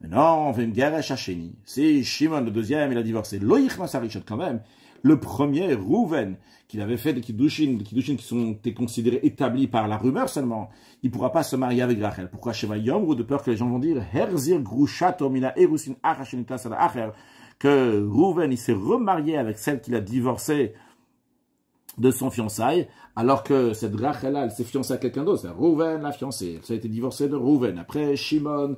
Mais non, Vengaresh Hasheni. Si Shimon, le deuxième, il a divorcé. Loïch Masarichat, quand même. Le premier, Rouven, qu'il avait fait des Kiddushin qui sont été considérés établis par la rumeur seulement, il ne pourra pas se marier avec Rachel. Pourquoi Sheva Yom, de peur que les gens vont dire, Herzir Grushato Mina Erusin Achashenitas Ala Acher, que Rouven, il s'est remarié avec celle qu'il a divorcée de son fiançaille, alors que cette Rachel-là, elle s'est fiancée à quelqu'un d'autre. C'est Rouven, la fiancée. Elle a été divorcée de Rouven. Après, Shimon,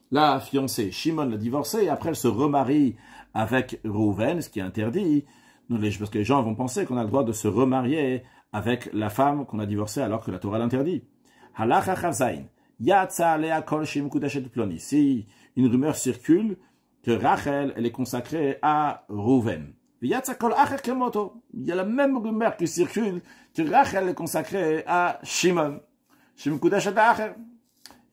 la fiancée. Shimon l'a divorcée, et après, elle se remarie avec Rouven, ce qui est interdit. Parce que les gens vont penser qu'on a le droit de se remarier avec la femme qu'on a divorcée alors que la Torah l'interdit. Halacha Chavzain. Yatsa alea kol shem kudashet ploni. Si une rumeur circule que Rachel, elle est consacrée à Rouven. Yatsa kol acher kemoto. Il y a la même rumeur qui circule que Rachel est consacrée à Shimon. Shem kudashet acher.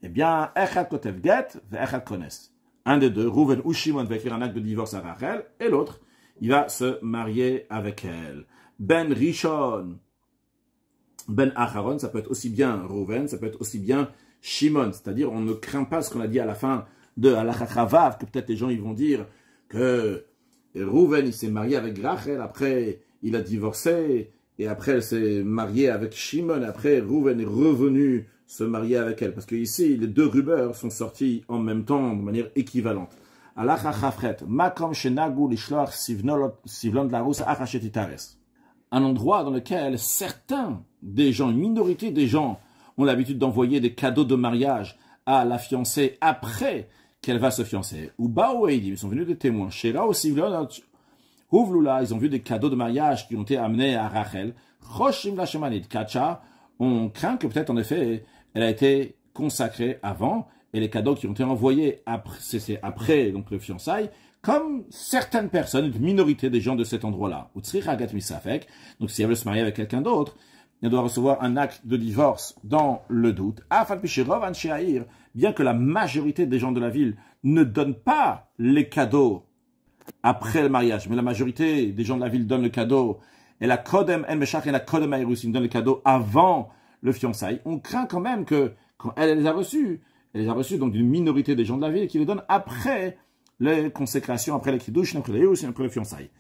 Eh bien, echad kotev get ve echad kones. Un des deux, Rouven ou Shimon, va écrire un acte de divorce à Rachel, et l'autre, il va se marier avec elle. Ben Rishon, Ben Acharon, ça peut être aussi bien Rouven, ça peut être aussi bien Shimon. C'est-à-dire, on ne craint pas ce qu'on a dit à la fin de Halacha Chavav, que peut-être les gens ils vont dire que Rouven, il s'est marié avec Rachel, après il a divorcé, et après elle s'est mariée avec Shimon, après Rouven est revenu se marier avec elle. Parce que ici, les deux rumeurs sont sorties en même temps, de manière équivalente. Un endroit dans lequel certains des gens, une minorité des gens, ont l'habitude d'envoyer des cadeaux de mariage à la fiancée après qu'elle va se fiancer. Ou Baouédim, ils sont venus des témoins. Shera aussi, ils ont vu des cadeaux de mariage qui ont été amenés à Rachel. Choshim la shemanit kacha. On craint que peut-être en effet, elle a été consacrée avant. Et les cadeaux qui ont été envoyés après, c'est après donc le fiançailles, comme certaines personnes, une minorité des gens de cet endroit-là. Donc si elle veut se marier avec quelqu'un d'autre, elle doit recevoir un acte de divorce dans le doute. Bien que la majorité des gens de la ville ne donnent pas les cadeaux après le mariage, mais la majorité des gens de la ville donnent le cadeau, et la Kodem El Meshach et la Kodem Aïrousin donnent le cadeau avant le fiançailles, on craint quand même que quand elle les a reçus, donc d'une minorité des gens de la ville qui les donnent après les consécrations, après les kiddush, après les yus, après les fiançailles.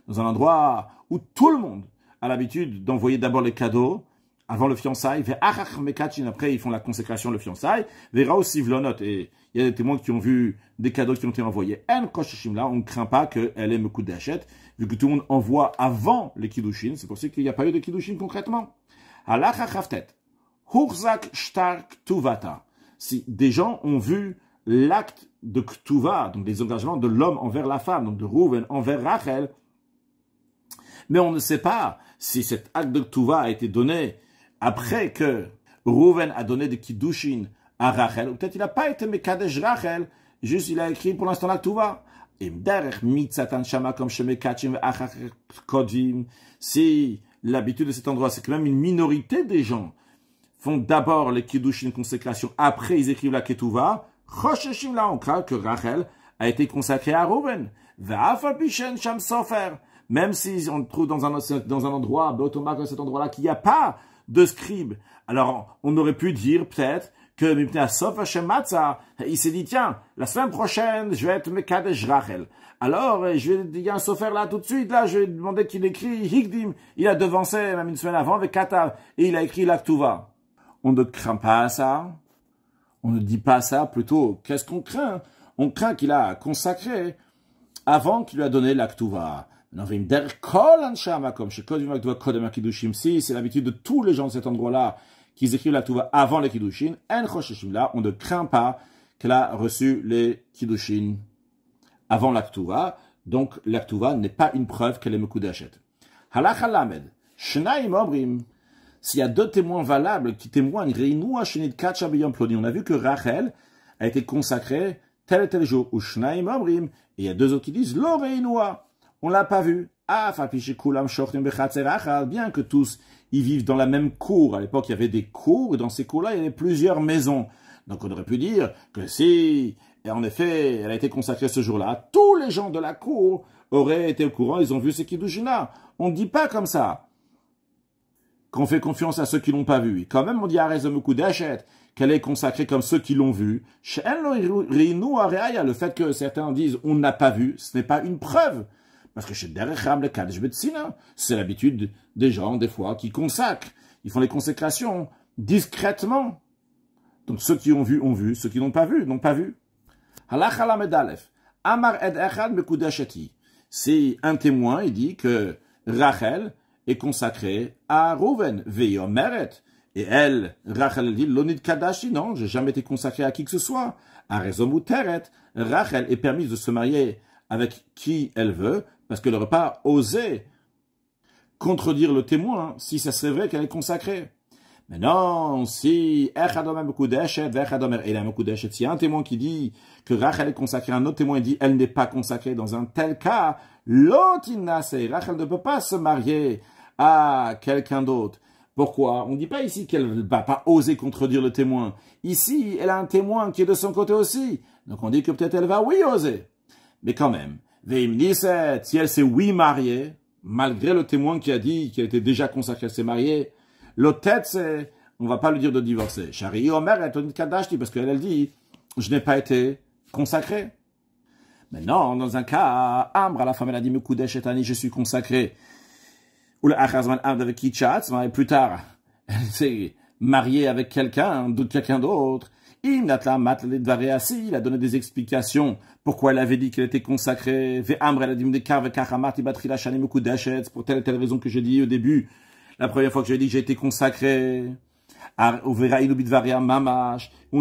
Dans un endroit où tout le monde a l'habitude d'envoyer d'abord les cadeaux avant le fiançailles, après ils font la consécration, le fiançailles, et il y a des témoins qui ont vu des cadeaux qui ont été envoyés. On ne craint pas qu'elle ait mekudashet, vu que tout le monde envoie avant les kiddushin, c'est pour ça qu'il n'y a pas eu de kiddushin concrètement. Halacha chavtet. Hurzak Stark Tuvata. Si des gens ont vu l'acte de Ktuva, donc des engagements de l'homme envers la femme, donc de Rouven envers Rachel, mais on ne sait pas si cet acte de Ktuva a été donné après que Rouven a donné des kiddushin à Rachel, ou peut-être il n'a pas été Mekadesh Rachel, juste il a écrit pour l'instant la Ktuva. Si l'habitude de cet endroit, c'est que même une minorité des gens font d'abord les kiddushin consécration, après ils écrivent la ketouva, chosheshim là on craint que Rachel a été consacrée à Rouven. Va'afalpishen sham sofer. Même si on trouve dans un endroit, Beotomak, dans cet endroit-là, qu'il n'y a pas de scribe, alors on aurait pu dire peut-être que Mipnei Sof Hashem Matzah, il s'est dit tiens, la semaine prochaine, je vais être Mekadesh Rachel. Alors, je vais dire un sofer là tout de suite, là, je vais demander qu'il écrit Higdim. Il a devancé même une semaine avant avec Katav et il a écrit l'Aktuva. On ne craint pas ça, On ne dit pas ça, plutôt, qu'est-ce qu'on craint? On craint qu'il a consacré avant qu'il lui a donné l'Aktuva. Si c'est l'habitude de tous les gens de cet endroit-là qu'ils écrivent l'Aktuva avant les Kiddushin, là, on ne craint pas qu'elle a reçu les Kiddushin avant l'Aktuva. Donc, l'Aktuva n'est pas une preuve qu'elle est Mekudeshet. Halakha lamed. Shnaim omrim. S'il y a deux témoins valables qui témoignent, on a vu que Rachel a été consacrée tel et tel jour, ou Shnaim omrim, et il y a deux autres qui disent, Lo reinua, on l'a pas vu. Bien que tous ils vivent dans la même cour. À l'époque, il y avait des cours, et dans ces cours-là, il y avait plusieurs maisons. Donc on aurait pu dire que si, et en effet, elle a été consacrée ce jour-là, tous les gens de la cour auraient été au courant, ils ont vu ces Kiddushin-là. On ne dit pas comme ça qu'on fait confiance à ceux qui l'ont pas vu. Et quand même, on dit à Mekudeshet qu'elle est consacrée comme ceux qui l'ont vu. Le fait que certains disent on n'a pas vu, ce n'est pas une preuve. Parce que chez Derecham, le Kadesh Betsina, c'est l'habitude des gens, des fois, qui consacrent. Ils font les consécrations discrètement. Donc ceux qui ont vu, ceux qui n'ont pas vu, n'ont pas vu. Halakha medalef. Amar ed echad mekudesheti. C'est un témoin, il dit que Rachel est consacrée à Rouven, Veyomeret. Et elle, Rachel, elle dit, Lonid Kadashi, non, j'ai jamais été consacrée à qui que ce soit. À Rezomuteret, Rachel est permise de se marier avec qui elle veut, parce qu'elle n'aurait pas osé contredire le témoin si ça serait vrai qu'elle est consacrée. Mais non, si il y a un témoin qui dit que Rachel est consacrée, un autre témoin dit elle n'est pas consacrée, dans un tel cas, Rachel ne peut pas se marier à quelqu'un d'autre. Pourquoi? On ne dit pas ici qu'elle ne va pas oser contredire le témoin. Ici, elle a un témoin qui est de son côté aussi. Donc on dit que peut-être elle va oui oser. Mais quand même, si elle s'est oui mariée, malgré le témoin qui a dit qu'elle était déjà consacrée, elle s'est mariée, l'autre tête, c'est, on va pas lui dire de divorcer. Shari Omer, parce qu'elle dit, je n'ai pas été consacrée. Maintenant, dans un cas, Amra, la femme, elle a dit, Mekudesh etani, je suis consacrée. Ou le Achazman Amd avec Kitchatz, et plus tard, elle s'est mariée avec quelqu'un d'autre. Il a donné des explications pourquoi elle avait dit qu'elle était consacrée. Pour telle et telle raison que j'ai dit au début. La première fois que j'ai dit que j'ai été consacré. On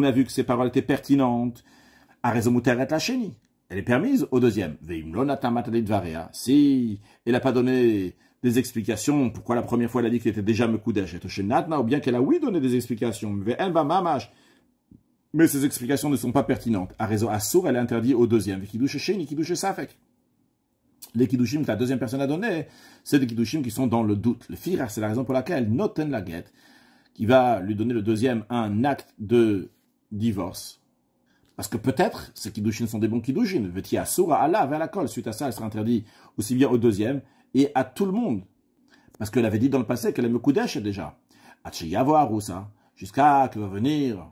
a vu que ces paroles étaient pertinentes. Elle est permise au deuxième. Si elle n'a pas donné des explications pourquoi la première fois elle a dit qu'elle était déjà Mekudeshet, ou bien qu'elle a oui donné des explications. Mais ces explications ne sont pas pertinentes. À raison Assour, elle est interdite au deuxième. Les kiddushim que la deuxième personne a donné, c'est des kiddushim qui sont dans le doute. Le firar, c'est la raison pour laquelle Noten la guette, qui va lui donner le deuxième un acte de divorce. Parce que peut-être, ces kiddushim sont des bons kiddushim. Veti Assour, Allah, vers la colle. Suite à ça, elle sera interdite aussi bien au deuxième et à tout le monde. Parce qu'elle avait dit dans le passé qu'elle est Mekudesh déjà. Jusqu'à que va venir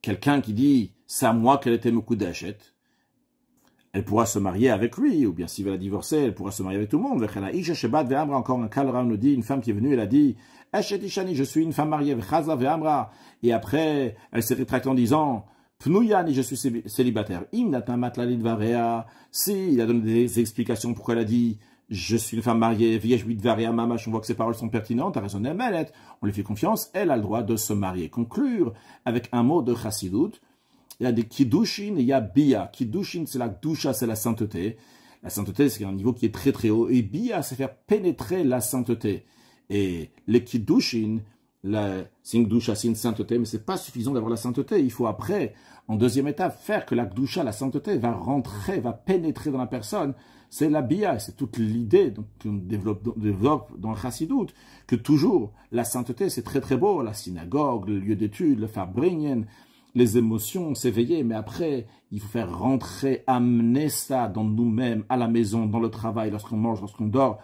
quelqu'un qui dit, c'est à moi qu'elle était Mekudeshet, elle pourra se marier avec lui, ou bien s'il veut la divorcer, elle pourra se marier avec tout le monde. Encore un cas, le Rav nous dit, une femme qui est venue, elle a dit, je suis une femme mariée, et après, elle s'est rétractée en disant, Pnouyani, je suis célibataire. Si il a donné des explications pourquoi elle a dit, je suis une femme mariée, on voit que ses paroles sont pertinentes, on lui fait confiance, elle a le droit de se marier. Conclure avec un mot de chassidut, il y a des kiddushin et il y a bia. Kiddushin, c'est la gdusha, c'est la sainteté. La sainteté, c'est un niveau qui est très très haut. Et bia, c'est faire pénétrer la sainteté. Et les kiddushin, c'est une gdusha, c'est une sainteté, mais c'est pas suffisant d'avoir la sainteté. Il faut après, en deuxième étape, faire que la gdusha, la sainteté, va rentrer, va pénétrer dans la personne. C'est la bia, c'est toute l'idée qu'on développe dans le chassidut, que toujours, la sainteté, c'est très très beau, la synagogue, le lieu d'étude, le farbringen, les émotions, s'éveiller, mais après, il faut faire rentrer, amener ça dans nous-mêmes, à la maison, dans le travail, lorsqu'on mange, lorsqu'on dort,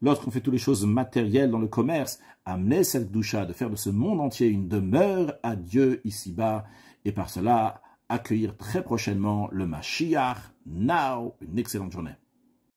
lorsqu'on fait toutes les choses matérielles dans le commerce, amener cette doucha, de faire de ce monde entier une demeure à Dieu ici-bas, et par cela, accueillir très prochainement le Mashiach. Now, une excellente journée.